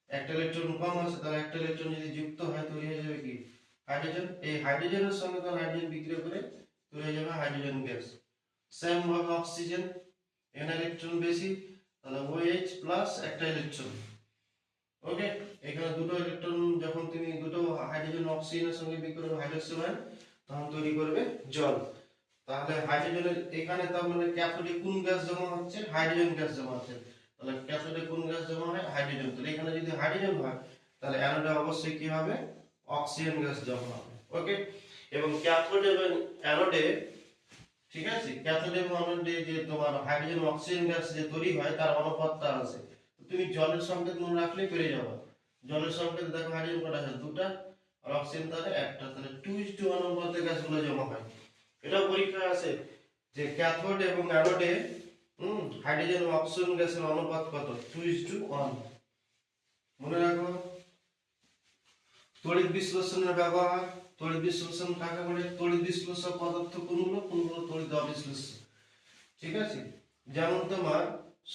একটা ইলেকট্রন কম আছে, তাহলে একটা ইলেকট্রন যদি যুক্ত হয় তৈরি হয়ে যাবে কি হাইড্রোজেন, এই হাইড্রোজেনের সঙ্গে তখন হাইড্রোজেন বিক্রিয়া করে তৈরি হয়ে যাবে হাইড্রোজেন গ্যাস। সেম ভাবে অক্সিজেন, এখানে ইলেকট্রন বেশি, তাহলে OH প্লাস একটা ইলেকট্রন, ওকে। এখানে দুটো ইলেকট্রন যখন তুমি দুটো হাইড্রোজেন অক্সিজেনের সঙ্গে বিক্রিয়া করবে হাইড্রোক্সিল আয়ন, তখন তৈরি করবে জল। তাহলে হাইড্রোজেনের এখানে তার মানে ক্যাথোডে কোন গ্যাস জমা হচ্ছে, হাইড্রোজেন গ্যাস জমা হচ্ছে, তাহলে ক্যাথোডে কোন গ্যাস জমা হয়, হাইড্রোজেন। তাহলে এখানে যদি হাইড্রোজেন হয় তাহলে অ্যানোডে অবশ্যই কি হবে, অক্সিজেন গ্যাস জমা হবে, ওকে। এবং ক্যাথোড এবং অ্যানোডে, ঠিক আছে, ক্যাথোড এবং অ্যানোডে যে তোমার হাইড্রোজেন অক্সিজেন গ্যাস যে তৈরি হয় তার অনুপাতটা আছে, তুমি জলের সংকেত মনে রাখলেই পেরে যাবে। জলের সংকেত দেখো হাইড্রোজেন কটা আছে, দুটা, আর অক্সিজেন তাহলে একটা, তাহলে 2:1 অনুপাতে গ্যাসগুলো জমা হয়। এটাও পরীক্ষায় আছে যে ক্যাথোড এবং অ্যানোডে হাইড্রোজেন ও অক্সিজেন গ্যাসের অনুপাত কত, 2:1। মনে রাখো। তড়িৎ বিশ্লেষণের ব্যবহার, তড়িৎ বিশ্লেষণ কাকে বলে, তড়িৎ বিশ্লেষক পদার্থ কোনগুলো, কোনগুলো তড়িৎ অবিশ্লেষ্য, ঠিক আছে। যেমন তোমার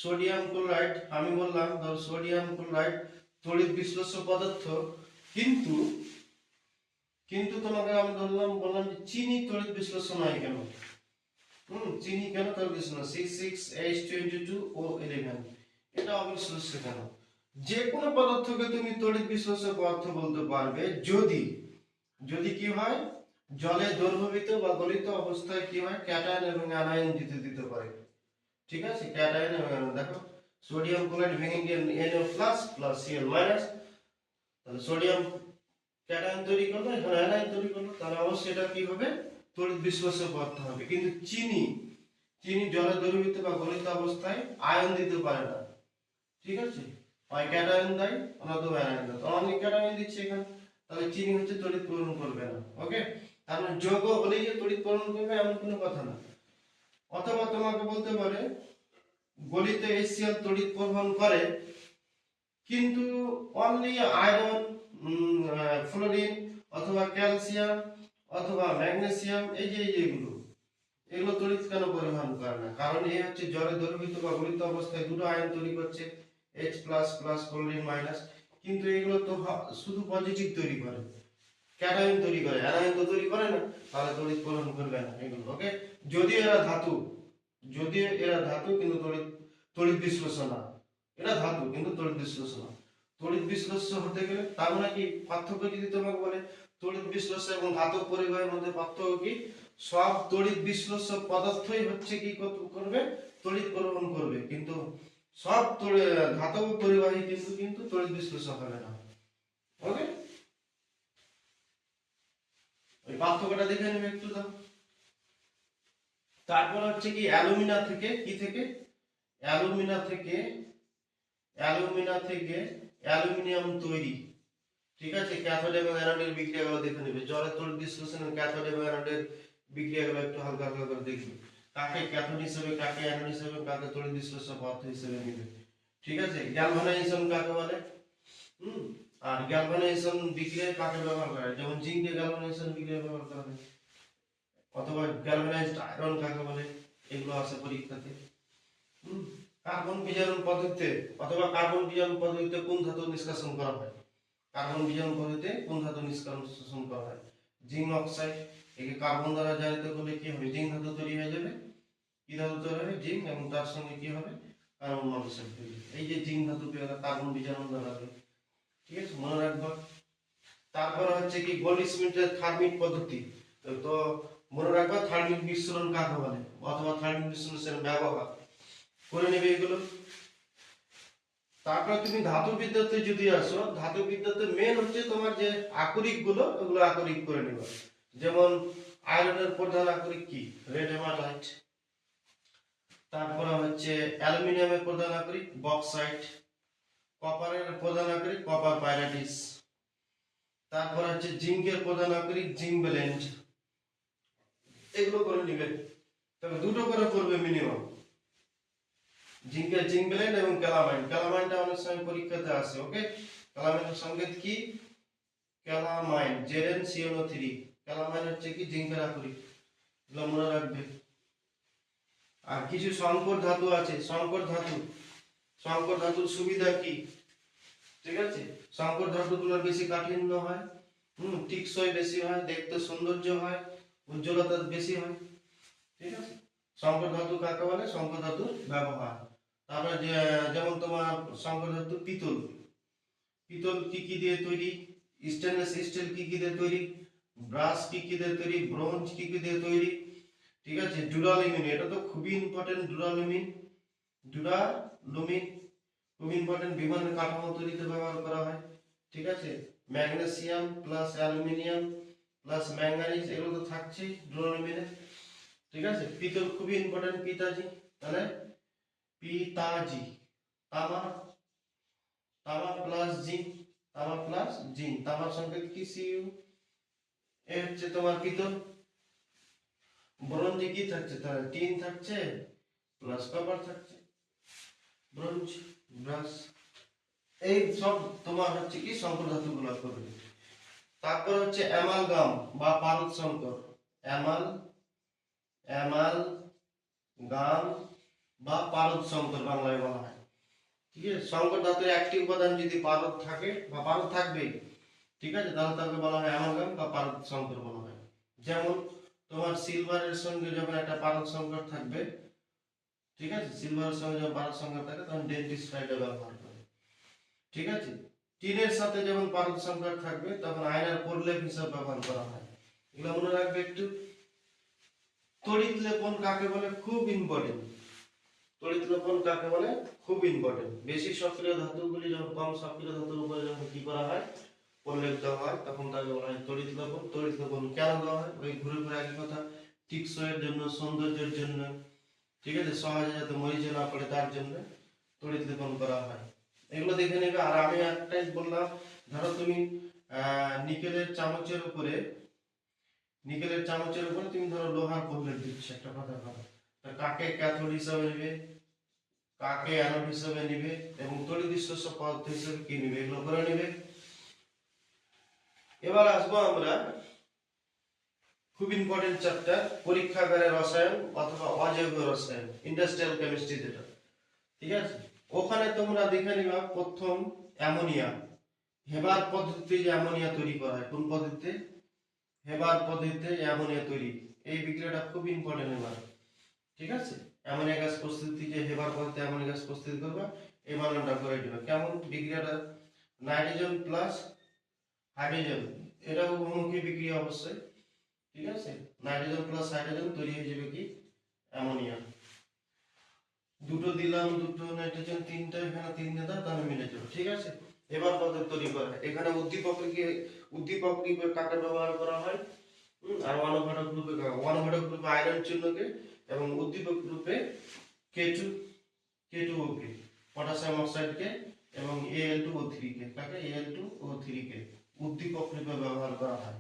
সোডিয়াম ক্লোরাইড, আমি বললাম ধর সোডিয়াম ক্লোরাইড তড়িৎ বিশ্লেষ্য পদার্থ, কিন্তু কিন্তু তোমাকে আমি বললাম যে চিনি তড়িৎ বিশ্লেষণ হয় কেন, চিনি কেন তড়িৎ বিশ্লেষণ, C6H22O11, এটা অবিশ্লেষ্য কেন। যে কোনো পদার্থকে তুমি তড়িৎ বিশ্লেষ্য পদার্থ বলতে পারবে যদি যদি কি হয়, জলে দ্রবীভূত বা গলিত অবস্থায় কি হয়, ক্যাটায়ন এবং অ্যানায়ন দিতে পারে, ঠিক আছে। ক্যাটায়ন এবং অ্যানায়ন, দেখো সোডিয়াম ক্লোরাইড ভেঙে গিয়ে Na plus plus Cl minus, তাহলে সোডিয়াম ক্যাটায়ন তৈরি করলো, এখানে অ্যানায়ন তৈরি করলো, তাহলে অবশ্যই এটা কি হবে, তড়িৎ বিশ্লেষ্য পদার্থ হবে। কিন্তু চিনি চিনি জলে দ্রবীভূত বা গলিত অবস্থায় আয়ন দিতে পারে না, ঠিক আছে। হয় ক্যাটায়ন দেয় অথবা অ্যানায়ন দেয়, তো আমি ক্যাটায়ন দিচ্ছি এখানে, তাহলে চিনি হচ্ছে তড়িৎ প্রবহন করবে না, ওকে। তার মানে যৌগ হলেই যে তড়িৎ প্রবহন করবে এমন কোনো কথা না। অথবা তোমাকে বলতে পারে গলিত HCl তড়িৎ প্রবহন করে, কিন্তু অনলি আয়রন, ফ্লোরিন অথবা ক্যালসিয়াম অথবা ম্যাগনেসিয়াম, এই যে এগুলো তড়িৎ কেন পরিবহন করে না, কারণ এই হচ্ছে জলে দ্রবীভূত বা গলিত অবস্থায় দুটো আয়ন তৈরি করছে, H plus plus chlorine minus, কিন্তু এগুলো তো শুধু পজিটিভ তৈরি করে, ক্যাটায়ন তৈরি করে, অ্যানায়ন তো তৈরি করে না, তাহলে তড়িৎ পরিবহন করবে না এগুলো, ওকে। যদিও এরা ধাতু কিন্তু তড়িৎ বিশ্লেষ্য না, এরা ধাতু কিন্তু তড়িৎ বিশ্লেষ্য না। তড়িৎ বিশ্লেষ্য হতে গেলে তার মানে কি পার্থক্য, যদি তোমাকে বলে তড়িৎ বিশ্লেষ্য এবং ধাতব পরিবাহের মধ্যে পার্থক্য কি, সব তড়িৎ বিশ্লেষ্য পদার্থই হচ্ছে কি করবে, তড়িৎ পরিবহন করবে, কিন্তু সব ধাতব পরিবাহী কিন্তু তড়িৎ বিশ্লেষ্য হবে না, ওকে। ওই পার্থক্যটা দেখে নেবে একটু দাও। তারপর হচ্ছে কি অ্যালুমিনা থেকে কি থেকে, অ্যালুমিনা থেকে অ্যালুমিনিয়াম তৈরি, ঠিক আছে। ক্যাথোড এবং অ্যানোডের বিক্রিয়াগুলো দেখে নেবে, জলের তড়িৎ বিশ্লেষণে ক্যাথোড এবং অ্যানোডের বিক্রিয়াগুলো একটু হালকা হালকা করে দেখবে, কাকে ক্যাথোড হিসেবে, কাকে অ্যানোড হিসেবে, কাকে তড়িৎ বিশ্লেষ্য পদার্থ হিসেবে নেবে, ঠিক আছে। গ্যালভানাইজেশন কাকে বলে, আর গ্যালভানাইজেশন বিক্রিয়া কাকে ব্যবহার করা হয়, যেমন জিঙ্কে গ্যালভানাইজেশন বিক্রিয়া ব্যবহার করা হয়, অথবা গ্যালভানাইজড আয়রন কাকে বলে, এগুলো আছে পরীক্ষাতে। কার্বন বিজারণ পদ্ধতিতে অথবা কার্বন বিজারণ পদ্ধতিতে কোন ধাতু নিষ্কাশন করা হয়, কার্বন বিজারণ পদ্ধতিতে কোন ধাতু নিষ্কাশন করা হয়, জিঙ্ক অক্সাইড। একে কার্বন দ্বারা জারিত করলে কি হবে, জিঙ্ক ধাতু তৈরি হয়ে যাবে, কি ধাতু তৈরি হবে, জিঙ্ক, এবং তার সঙ্গে কি হবে, কার্বন মনোক্সাইড তৈরি হবে। এই যে জিঙ্ক ধাতু পেয়ে গেল কার্বন বিজারণ দ্বারা, ঠিক আছে, মনে রাখবা। তারপর হচ্ছে কি গোল্ডস্মিথের থার্মিক পদ্ধতি, তো মনে রাখবা থার্মিক বিস্ফোরণ কাকে বলে, অথবা থার্মিক বিস্ফোরণের ব্যবহার করে নেবে এগুলো। তারপর তুমি ধাতু বিদ্যাতে যদি আসো, ধাতু বিদ্যাতে মেন হচ্ছে তোমার যে আকরিক গুলো, ওগুলো আকরিক করে নেবে। যেমন আয়রনের প্রধান আকরিক কি, রেড হেমাটাইট। তারপর হচ্ছে অ্যালুমিনিয়ামের প্রধান আকরিক বক্সাইট। কপারের প্রধান আকরিক কপার পাইরাটিস। তারপর হচ্ছে জিঙ্কের প্রধান আকরিক জিঙ্ক ব্লেন্ড। এগুলো করে নিবে, তবে দুটো করে পড়বে মিনিমাম, জিঙ্কের জিঙ্কব্লেন্ড এবং ক্যালামাইন। ক্যালামাইনটা অনেক সময় পরীক্ষাতে আসে। ওকে, ক্যালামাইনের সংকেত কি? Calamine, ZnCnO3। ক্যালামাইন হচ্ছে কি? জিঙ্কের আকরিক, এগুলো মনে রাখবে। আর কিছু সংকর ধাতু আছে। সংকর ধাতুর সুবিধা কি? ঠিক আছে, সংকর ধাতুগুলো বেশি কাঠিন্য হয়, টিকসই বেশি হয়, দেখতে সৌন্দর্য হয়, উজ্জ্বলতা বেশি হয়। ঠিক আছে, সংকর ধাতু কাকে বলে? সংকর ধাতুর ব্যবহার। তারপরে যেমন তোমার সংকর ধাতু পিতল। পিতল কি কি দিয়ে তৈরি? স্টেনলেস স্টিল কি কি দিয়ে তৈরি? ব্রাশ কি কি দিয়ে তৈরি? ব্রোঞ্জ কি কি দিয়ে তৈরি? ঠিক আছে, ডুরালুমিন, এটা তো খুবই ইম্পর্টেন্ট। ডুরালুমিন খুব ইম্পর্টেন্ট, বিমানের কাঠামো তৈরিতে ব্যবহার করা হয়। ঠিক আছে, magnesium plus aluminium plus manganese, এগুলো তো থাকছেই ডুরালুমিনে। ঠিক আছে, পিতল খুবই ইম্পর্টেন্ট, পিতাজি, তাহলে পিতাজি। তামা প্লাস জিঙ্ক, তামার সংকেত কি? Cu। এ হচ্ছে তোমার পিতল। ব্রোঞ্জে কি থাকছে? তাহলে টিন থাকছে প্লাস কপার থাকছে, ব্রোঞ্জ, ব্রাস। এই সব তোমার হচ্ছে কি? সংকর ধাতুগুলো করবে। তারপর হচ্ছে অ্যামালগাম বা পারদ সংকর। অ্যামালগাম বা পারদ সংকর বাংলায় বলা হয়। ঠিক আছে, সংকর ধাতুর একটি উপাদান যদি পারদ থাকে বা পারদ থাকবে, ঠিক আছে, তাহলে তাকে বলা হয় অ্যামালগাম বা পারদ সংকর বলা হয়। যেমন তোমার সিলভারের সঙ্গে যখন একটা পারদ সংকর থাকবে, ঠিক আছে, সিলভারের সঙ্গে যখন পারদ সংকর থাকে তখন ডেন্টিস্টরা এটা ব্যবহার করে। ঠিক আছে, টিনের সাথে যখন পারদ সংকর থাকবে তখন আয়নার প্রলেপ হিসাবে ব্যবহার করা হয়। এগুলো মনে রাখবে একটু। তড়িৎ লেপন কাকে বলে? খুব ইম্পর্টেন্ট। তড়িৎ লেপন কাকে বলে? খুব ইম্পর্টেন্ট। বেশি সক্রিয় ধাতুগুলি যখন কম সক্রিয় ধাতুর উপরে যখন কি করা হয়? প্রলেপ দেওয়া হয়, তখন তাকে বলা হয় তড়িৎ লেপন। তড়িৎ লেপন কেন দেওয়া হয়? ওই ঘুরে ঘুরে একই কথা, টিকসইয়ের জন্য, সৌন্দর্যের জন্য, ঠিক আছে, সহজে যাতে মরিচে না পড়ে তার জন্য তড়িৎ লেপন করা হয়। এগুলো দেখে নেবে। আর আমি একটাই বললাম, ধরো তুমি নিকেলের চামচের উপরে তুমি ধরো লোহার প্রলেপ দিচ্ছ, একটা কথা ভাবো, তা কাকে ক্যাথোড হিসাবে নেবে, কাকে অ্যানোড হিসাবে নেবে, এবং তড়িৎ শস্য পদার্থ হিসাবে কি নেবে, এগুলো করে নেবে। এবার আসবো আমরা খুব ইম্পর্টেন্ট চ্যাপ্টার, পরীক্ষাগারে রসায়ন অথবা অজৈব রসায়ন, ইন্ডাস্ট্রিয়াল কেমিস্ট্রি যেটা। ঠিক আছে, ওখানে তোমরা দেখে নিবা প্রথম অ্যামোনিয়া। হেবার পদ্ধতিতে যে অ্যামোনিয়া তৈরি করা হয়, কোন পদ্ধতিতে? হেবার পদ্ধতিতে অ্যামোনিয়া তৈরি। এই বিক্রিয়াটা খুব ইম্পর্টেন্ট এবার। ঠিক আছে, অ্যামোনিয়া গ্যাস প্রস্তুতি, যে হেবার পদ্ধতিতে অ্যামোনিয়া গ্যাস প্রস্তুত করবা, এই বানানটা করে দিবা। কেমন বিক্রিয়াটা? নাইট্রোজেন প্লাস হাইড্রোজেন, এটাও বহুমুখী বিক্রিয়া অবশ্যই। ঠিক আছে, নাইট্রোজেন প্লাস হাইড্রোজেন তৈরি হয়ে যাবে কি? অ্যামোনিয়া। দুটো দিলাম, দুটো নাইট্রোজেন, তিনটা, এখানে তিন দাও, তাহলে মিলে যাবে। ঠিক আছে, এবার পদ্ধতি তৈরি করা হয়। এখানে উদ্দীপক রূপে কাকে ব্যবহার করা হয়? আর অনুঘটক রূপে আয়রন চিহ্নকে, এবং উদ্দীপক রূপে K2O কে, পটাশিয়াম অক্সাইডকে, এবং Al2O3 কে, কাকে? Al2O3 কে উদ্দীপক রূপে ব্যবহার করা হয়।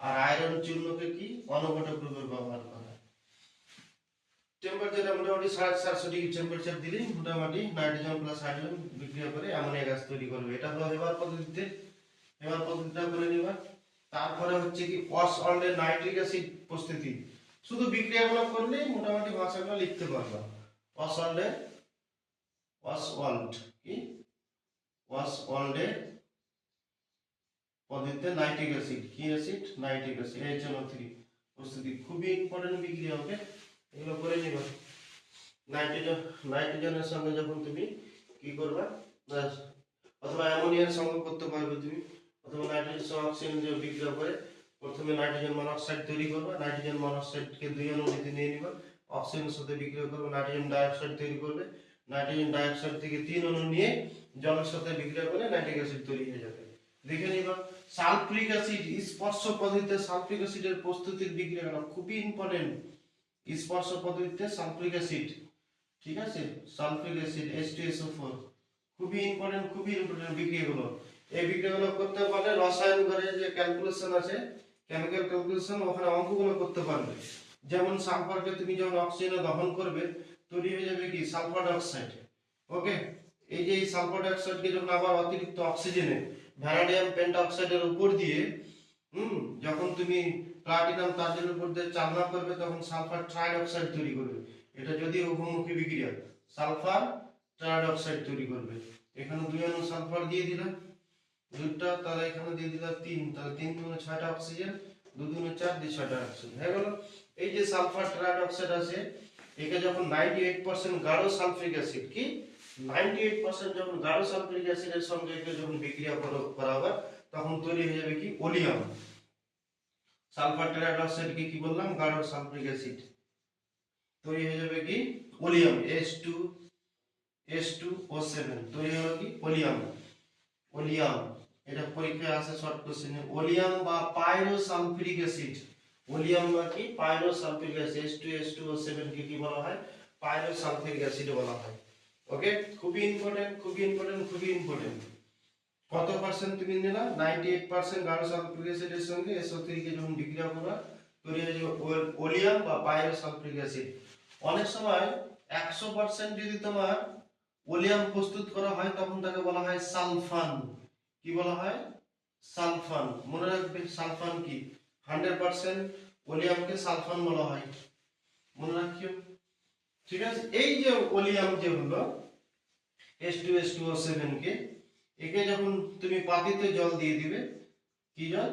আর আয়রন চিহ্নকে কি? অনুঘটক রূপে ব্যবহার করা হয়। টেম্পারেচার মোটামুটি 750 ডিগ্রি টেম্পারেচার দিলেই মোটামুটি নাইট্রোজেন প্লাস হাইড্রোজেন বিক্রিয়া করে অ্যামোনিয়া গ্যাস তৈরি করবে। এটা হলো হেবার পদ্ধতিটা করে নিবা। তারপরে হচ্ছে কি? ওয়াশওয়ার্ল্ডের নাইট্রিক অ্যাসিড প্রস্তুতি। শুধু বিক্রিয়াগুলো করলেই মোটামুটি ভাষাগুলো লিখতে পারবা। ওয়াশওয়ার্ল্ডের পদ্ধতিতে নাইট্রিক অ্যাসিড, কি অ্যাসিড? নাইট্রিক অ্যাসিড, HNO3 প্রস্তুতি। খুবই ইম্পর্টেন্ট বিক্রিয়া। ওকে, এগুলো করে নিবা। নাইট্রোজেনের সঙ্গে যখন তুমি কি করবা, অথবা অ্যামোনিয়ার সঙ্গে করতে পারবে তুমি, অথবা নাইট্রোজেন সঙ্গে অক্সিজেন যে বিক্রিয়া করে, প্রথমে নাইট্রোজেন মনোক্সাইড তৈরি করবে, নাইট্রোজেন মনোক্সাইডকে 2 অণুতে নিয়ে নিবা, অক্সিজেনের সাথে বিক্রিয়া করবে, নাইট্রোজেন ডাইঅক্সাইড তৈরি করবে, নাইট্রোজেন ডাইঅক্সাইড থেকে 3 অণু নিয়ে জলের সাথে বিক্রিয়া করে নাইট্রিক অ্যাসিড তৈরি হয়ে যাবে। দেখে নিবা। সালফ্রিক অ্যাসিড, স্পর্শ পদ্ধতিতে সালফ্রিক অ্যাসিডের প্রস্তুতির বিক্রিয়াটা খুবই ইম্পর্টেন্ট। স্পর্শ পদ্ধতিতে সালফ্রিক অ্যাসিড, ঠিক আছে, সালফ্রিক অ্যাসিড H2SO4 খুবই ইম্পর্টেন্ট বিক্রিয়াগুলো। এই বিক্রিয়াগুলো করতে পারলে রসায়ন ঘরে যে ক্যালকুলেশন আছে, কেমিক্যাল ক্যালকুলেশন, ওখানে অঙ্কগুলো করতে পারবে। যেমন সালফারকে তুমি যখন অক্সিজেনে দহন করবে, তৈরি হয়ে যাবে কি? Sulphur dioxide. ওকে, এই যে এই সালফার ডাইঅক্সাইডকে যখন আবার অতিরিক্ত অক্সিজেনে ভ্যানাডিয়াম পেন্টঅক্সাইডের উপর দিয়ে যখন তুমি প্লাটিনাম তারের উপর দিয়ে চালনা করবে তখন সালফার ট্রাইঅক্সাইড তৈরি করবে। এটা যদি উভমুখী বিক্রিয়া, সালফার ট্রাইঅক্সাইড তৈরি করবে। এখানে 2 অণু সালফার দিয়ে দিলাম, দুটো, তাহলে এখানে দিয়ে দিলাম 3, তাহলে 3 দুগুণে 6টা অক্সিজেন, 2 দুগুণে 4 দিয়ে 6টা অক্সিজেন হয়ে গেল। এই যে সালফার ট্রাইঅক্সাইড আছে, একে যখন 98% গাঢ় সালফিক অ্যাসিড, কি 98% যখন গাঢ় সালফিক অ্যাসিডের সঙ্গে একে যখন বিক্রিয়া করা হবে তখন তৈরি হয়ে যাবে কি ওলিয়াম। সালফার ট্রাইঅক্সাইডকে কি বললাম, গাঢ় সালফিক অ্যাসিড, তৈরি হয়ে যাবে কি ওলিয়াম, H2O7 তৈরি হবে কি ওলিয়াম। ওলিয়াম, এটা পরীক্ষায় আসে শর্ট কোশ্চেনে, ওলিয়াম বা পাইরোসালফিউরিক অ্যাসিড। ওলিয়াম বা কি পাইরোসালফিউরিক অ্যাসিড, H2O7 কে কি বলা হয়, পাইরোসালফিউরিক অ্যাসিড বলা হয়। ওকে, খুবই ইম্পর্টেন্ট, খুবই ইম্পর্টেন্ট, খুবই ইম্পর্টেন্ট। কত পার্সেন্ট তুমি নিলা, 98% গাঢ় সালফিউরিক অ্যাসিডের সঙ্গে SO3 কে যখন বিক্রিয়া করবা তৈরি হয়ে যাবে ওলিয়াম বা পাইরোসালফিউরিক অ্যাসিড। অনেক সময় 100% যদি তোমার ওলিয়াম প্রস্তুত করা হয় তখন তাকে বলা হয় সালফান। কি বলা হয়, সালফান। মনে রাখবে সালফান কি, 100% ওলিয়ামকে সালফান বলা হয়, মনে রাখিও। ঠিক আছে, এই যে ওলিয়াম যে হলো H2SO7 কে, একে যখন তুমি পাতিত জল দিয়ে দিবে, কি জল,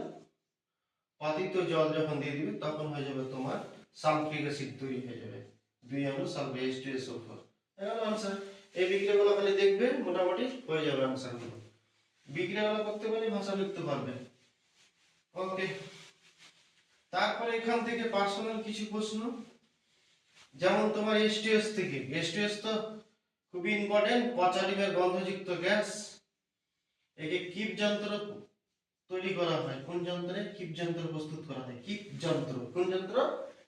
পাতিত জল যখন দিয়ে দিবে তখন হয়ে যাবে তোমার সালফিক অ্যাসিড তৈরি হয়ে যাবে, 2 অণু সালফার H2SO4। এবার आंसर, এই বিক্রিয়াগুলো খালি দেখবে মোটামুটি হয়ে যাবে आंसर গুলো। বিক্রিয়াগুলো করতে পারলে ভাষা লিখতে পারবে। ওকে, তারপরে এখান থেকে পার্সোনাল কিছু প্রশ্ন, যেমন তোমার H2S থেকে, H2S তো খুবই ইম্পর্টেন্ট, পচা ডিমের গন্ধযুক্ত গ্যাস। একে কিপ যন্ত্র তৈরি করা হয়, কোন যন্ত্রে, কিপ যন্ত্র প্রস্তুত করা হয়, কিপ যন্ত্র, কোন যন্ত্র,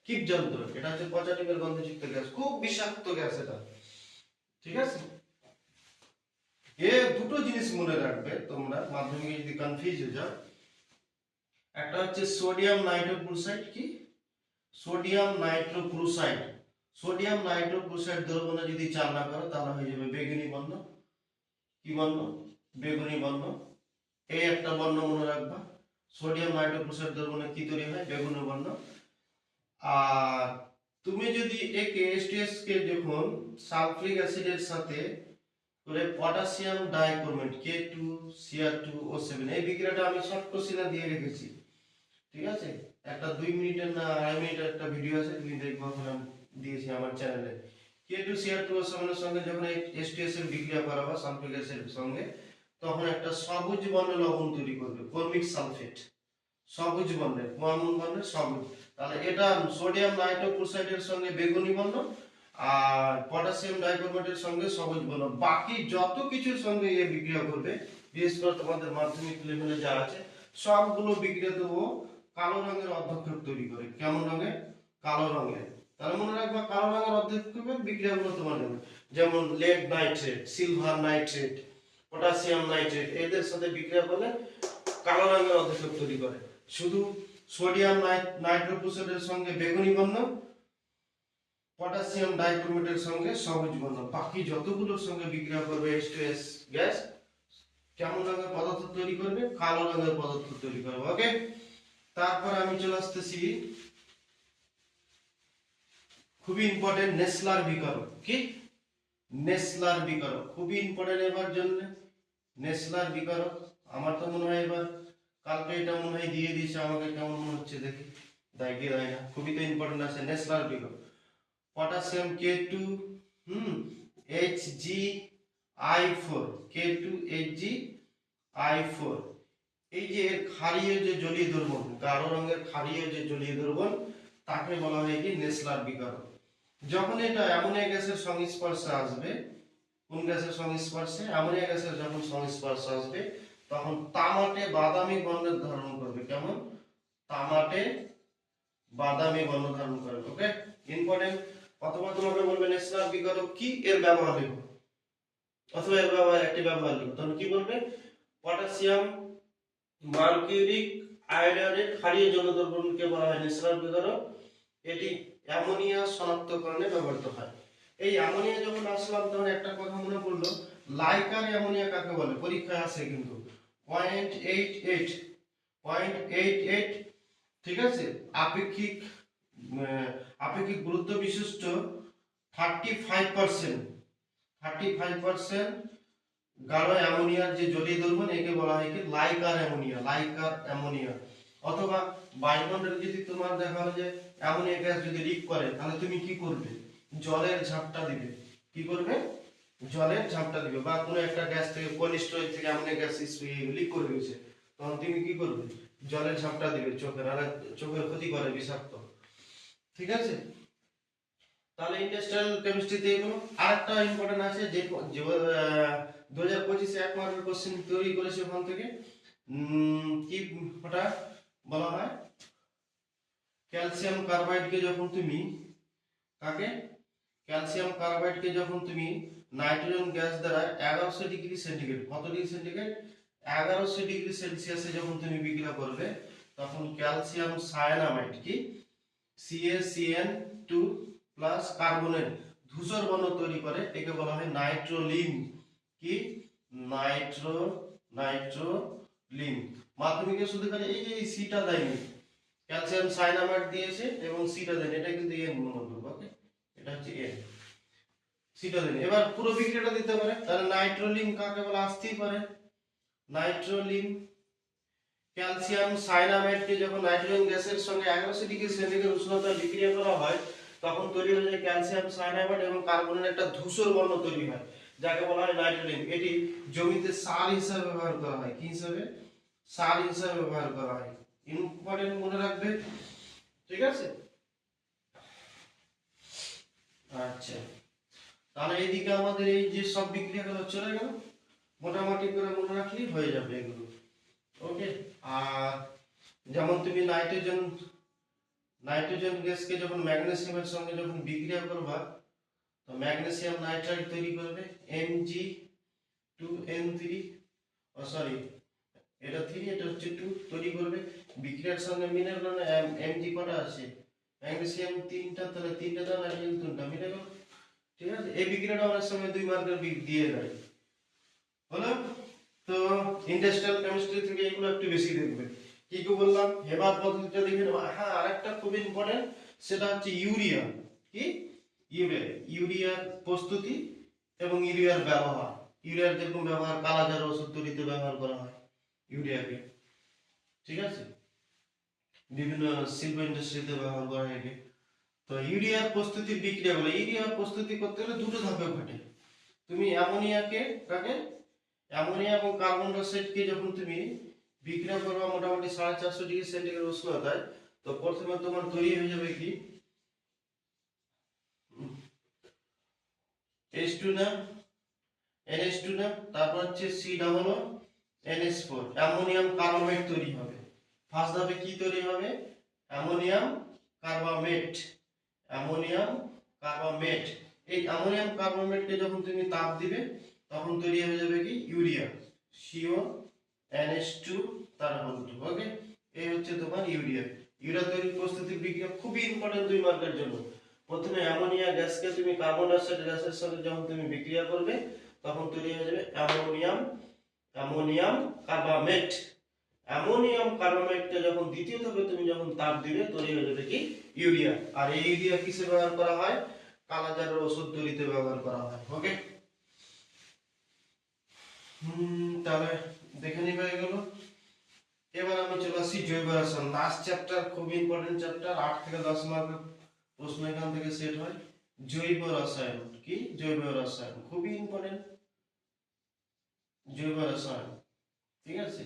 কিপ যন্ত্র। এটা হচ্ছে পচা ডিমের গন্ধযুক্ত গ্যাস, খুব বিষাক্ত গ্যাস এটা। ঠিক আছে, এ দুটো জিনিস মনে রাখবে তোমরা, মাধ্যমিকে যদি কনফিউজ হয়ে যাও। একটা হচ্ছে সোডিয়াম নাইট্রোক্লোরাইড, কি সোডিয়াম নাইট্রোক্লোরাইড, সোডিয়াম নাইট্রোক্লোরাইড দ্রবণে যদি চালনা করো তাহলে হয়ে যাবে বেগুনি বর্ণ। কি বর্ণ, বেগুনি বর্ণ। এই একটা বর্ণ মনে রাখবা, সোডিয়াম নাইট্রোক্লোরাইড দ্রবণে কি তৈরি হয়, বেগুনি বর্ণ। আর তুমি যদি একে H2S কে যখন সালফিউরিক অ্যাসিডের সাথে করে পটাশিয়াম ডাইক্রোমেট K2Cr2O7, এই বিক্রিয়াটা আমি শর্ট কোশ্চেনে দিয়ে রেখেছি। ঠিক আছে, একটা 2 মিনিটের না 2.5 মিনিটের একটা ভিডিও আছে, তুমি দেখবা, ওখানে দিয়েছি আমার চ্যানেলে। K2Cr2O7 এর সঙ্গে যখন H2S এর বিক্রিয়া করাবা সালফিউরিক অ্যাসিডের সঙ্গে, তখন একটা সবুজ বর্ণের লবণ তৈরি করবে, কর্মিক সালফেট, সবুজ বর্ণের, কোন বর্ণের, সবুজ। তাহলে এটা সোডিয়াম নাইট্রোক্লোরাইডের সঙ্গে বেগুনি বর্ণ, আর পটাশিয়াম ডাইক্রোমেটের সঙ্গে সবুজ বর্ণ। বাকি যত কিছুর সঙ্গে এ বিক্রিয়া করবে, বিশেষ করে তোমাদের মাধ্যমিক লেভেলে যা আছে সবগুলো বিক্রিয়া দেবো কালো রঙের অর্ধক্ষেপ তৈরি করে। কেমন রঙের, কালো রঙের। তাহলে মনে রাখবা কালো রঙের অর্ধক্ষেপের বিক্রিয়াগুলো তোমার দেবে, যেমন lead nitrate, silver nitrate, potassium nitrate, এদের সাথে বিক্রিয়া করলে কালো রঙের অর্ধক্ষেপ তৈরি করে। শুধু সোডিয়াম নাইট্রোক্লোরাইডের সঙ্গে বেগুনি বর্ণ, পটাশিয়াম ডাইক্রোমেটের সঙ্গে সবুজ বর্ণ, বাকি যতগুলোর সঙ্গে বিক্রিয়া করবে H2S গ্যাস কেমন রঙের পদার্থ তৈরি করবে, কালো রঙের পদার্থ তৈরি করবে। ওকে, তারপরে আমি চলে আসতেছি খুবই ইম্পর্টেন্ট নেসলার বিকারক। কি নেসলার বিকারক খুবই ইম্পর্টেন্ট এবার জন্য। নেসলার বিকারক আমার তো মনে হয় এবার কালকে এটা মনে হয় দিয়ে দিয়েছে আমাকে, কেমন মনে হচ্ছে দেখি, দেয় কি দেয় না, খুবই তো ইম্পর্টেন্ট আছে Nessler বিকারক। Potassium K2 Hgi4, K2Hgi4, এই যে ক্ষারীয় যে জলীয় দ্রবণ, গাঢ় রঙের ক্ষারীয় যে জলীয় দ্রবণ, তাকে বলা হয় কি নেসলার বিকারক। যখন এটা অ্যামোনিয়া গ্যাসের সংস্পর্শে আসবে, কোন গ্যাসের সংস্পর্শে, অ্যামোনিয়া গ্যাসের যখন সংস্পর্শে আসবে তখন তামাটে বাদামি বর্ণের ধারণ করবে। কেমন, তামাটে বাদামি বর্ণ ধারণ করবে। ওকে, ইম্পর্টেন্ট। অথবা তোমাকে বলবে নেসলার বিকারক কি, এর ব্যবহার লিখো, অথবা এর ব্যবহার, একটি ব্যবহার লিখো। তখন কি বলবে, পটাশিয়াম মার্কিউরিক আয়োডাইডের ক্ষারীয় জলীয় দ্রবণকে বলা হয় নেসলার বিকারক। এটি অ্যামোনিয়া শনাক্তকরণে ব্যবহৃত হয়। এই অ্যামোনিয়া যখন আসলাম তখন একটা কথা মনে পড়লো, লাইকার অ্যামোনিয়া কাকে বলে, পরীক্ষায় আসে কিন্তু 0.88, 0.88, ঠিক আছে, আপেক্ষিক আপেক্ষিক গুরুত্ব বিশিষ্ট 35%, 35% গাঢ় অ্যামোনিয়ার যে জলীয় দ্রবণ একে বলা হয় কি লাইকার অ্যামোনিয়া, লাইকার অ্যামোনিয়া। অথবা বায়ুমণ্ডলে যদি তোমার দেখা হলো যে অ্যামোনিয়া গ্যাস যদি লিক করে, তাহলে তুমি কি করবে, জলের ঝাপটা দিবে, কি করবে, জলের ঝাপটা দিবে। বা কোনো একটা গ্যাস থেকে, কোল্ড স্টোরেজ থেকে অ্যামোনিয়া গ্যাস লিক করে গেছে, তখন তুমি কি করবে, জলের ঝাপটা দিবে চোখের, আর চোখের ক্ষতি করে, বিষাক্ত, ঠিক আছে। তাহলে ইন্ডাস্ট্রিয়াল কেমিস্ট্রিতে এগুলো। আরেকটা ইম্পর্টেন্ট আছে যে 2025-এ 1 মার্কের কোশ্চেন তৈরি করেছে ওখান থেকে, কি ওটা বলা হয়, ক্যালসিয়াম কার্বাইডকে যখন তুমি, কাকে, ক্যালসিয়াম কার্বাইডকে যখন তুমি নাইট্রোজেন গ্যাস দ্বারা 1100 ডিগ্রি সেন্টিগ্রেড, কত ডিগ্রি সেন্টিগ্রেড, 1100 ডিগ্রি সেলসিয়াসে যখন তুমি বিক্রিয়া করবে, তখন ক্যালসিয়াম সায়ানামাইড কি CaCN2 প্লাস কার্বনের ধূসর বর্ণ তৈরি করে, একে বলা হয় নাইট্রোলিন, কি নাইট্রোলিন। মাধ্যমিকে শুধু খালি এই যে সিটা দেয়নি, ক্যালসিয়াম সায়ানামাইড দিয়েছে এবং সিটা দেয়নি, এটা কিন্তু এন মনে করবো, ওকে, এটা হচ্ছে এন, সিটা দেয়নি। এবার পুরো বিক্রিয়াটা দিতে পারে, তাহলে নাইট্রোলিন কাকে বলে, আসতেই পারে নাইট্রোলিন। ক্যালসিয়াম সায়ানামাইডকে যখন নাইট্রোজেন গ্যাসের সঙ্গে 1100 ডিগ্রি সেন্টিগ্রেড উষ্ণতায় বিক্রিয়া করা হয়, তখন তৈরি হয়ে যায় ক্যালসিয়াম সায়ানামাইড এবং কার্বনের একটা ধূসর বর্ণ তৈরি হয়, যাকে বলা হয় নাইট্রোলিন। এটি জমিতে সার হিসেবে ব্যবহার করা হয়, কি হিসেবে, সার হিসেবে ব্যবহার করা হয়। ইম্পর্টেন্ট মনে রাখবে, ঠিক আছে। আচ্ছা, তাহলে এইদিকে আমাদের এই যে সব বিক্রিয়াগুলো চলে গেল, মোটামুটি করে মনে রাখলেই হয়ে যাবে এগুলো, ওকে। আর যেমন তুমি নাইট্রোজেন গ্যাসকে যখন ম্যাগনেসিয়ামের সঙ্গে যখন বিক্রিয়া করবা, তো ম্যাগনেসিয়াম নাইট্রাইড তৈরি করবে Mg2N3, ও সরি, এটা 3, এটা হচ্ছে 2 তৈরি করবে, বিক্রিয়ার সঙ্গে মিলে গেল না, Mg কটা আছে, ম্যাগনেসিয়াম 3টা, তাহলে 3টা দাও, নাইট্রোজেন 3টা, মিলে গেল, ঠিক আছে। এই বিক্রিয়াটা অনেক সময় 2 মার্কের দিয়ে দেয়, হলো। তো ইন্ডাস্ট্রিয়াল কেমিস্ট্রি থেকে এগুলো একটু বেশি দেখবে। কি কি বললাম, হেবার পদ্ধতিটা দেখে নেবো। হ্যাঁ, আরেকটা খুব ইম্পর্টেন্ট, সেটা হচ্ছে ইউরিয়া, কি ইউরিয়ার প্রস্তুতি এবং ইউরিয়ার ব্যবহার। ইউরিয়ার যেরকম ব্যবহার কালাজার ওষুধ তৈরিতে ব্যবহার করা হয় ইউরিয়াকে, ঠিক আছে, বিভিন্ন শিল্প ইন্ডাস্ট্রিতে ব্যবহার করা হয় একে। তো ইউরিয়ার প্রস্তুতির বিক্রিয়াগুলো, ইউরিয়া প্রস্তুতি করতে গেলে দুটো ধাপে ঘটে। তুমি অ্যামোনিয়াকে, কাকে, অ্যামোনিয়া এবং কার্বন ডাইঅক্সাইডকে যখন তুমি বিক্রিয়া করবা মোটামুটি 450 ডিগ্রি সেন্টিগ্রেড উষ্ণতায়, তো প্রথমে তোমার তৈরি হয়ে যাবে কি H2 না, NH2 না, তারপর হচ্ছে C=NH4, অ্যামোনিয়াম কার্বামেট তৈরি হবে। ফার্স্ট ধাপে কি তৈরি হবে, অ্যামোনিয়াম কার্বামেট, অ্যামোনিয়াম কার্বামেট। এই অ্যামোনিয়াম কার্বামেটকে যখন তুমি তাপ দিবে, তখন তৈরি হয়ে যাবে কি ইউরিয়া, CONH2 তার বন্ধু, ওকে। এই হচ্ছে তোমার ইউরিয়া। ইউরিয়া তৈরির প্রস্তুতির বিক্রিয়া খুবই ইম্পর্টেন্ট 2 মার্কের জন্য। প্রথমে অ্যামোনিয়া গ্যাসকে তুমি কার্বন ডাইঅক্সাইড গ্যাসের সাথে যখন তুমি বিক্রিয়া করবে, তখন তৈরি হয়ে যাবে অ্যামোনিয়াম কার্বামেট। অ্যামোনিয়াম কার্বামেটকে যখন দ্বিতীয় ধাপে তুমি যখন তাপ দিবে, তৈরি হয়ে যাবে কি ইউরিয়া। আর এই ইউরিয়া কিসে ব্যবহার করা হয়, কালাজারের ওষুধ তৈরিতে ব্যবহার করা হয়, ওকে। তাহলে দেখে নিবে এগুলো। এবার আমি চলে আসি জৈব রসায়ন, লাস্ট চ্যাপ্টার, খুব ইম্পর্টেন্ট চ্যাপ্টার, 8 থেকে 10 মার্কের প্রশ্ন এখান থেকে সেট হয়। জৈব রসায়ন, কি জৈব রসায়ন খুবই ইম্পর্টেন্ট, জৈব রসায়ন, ঠিক আছে।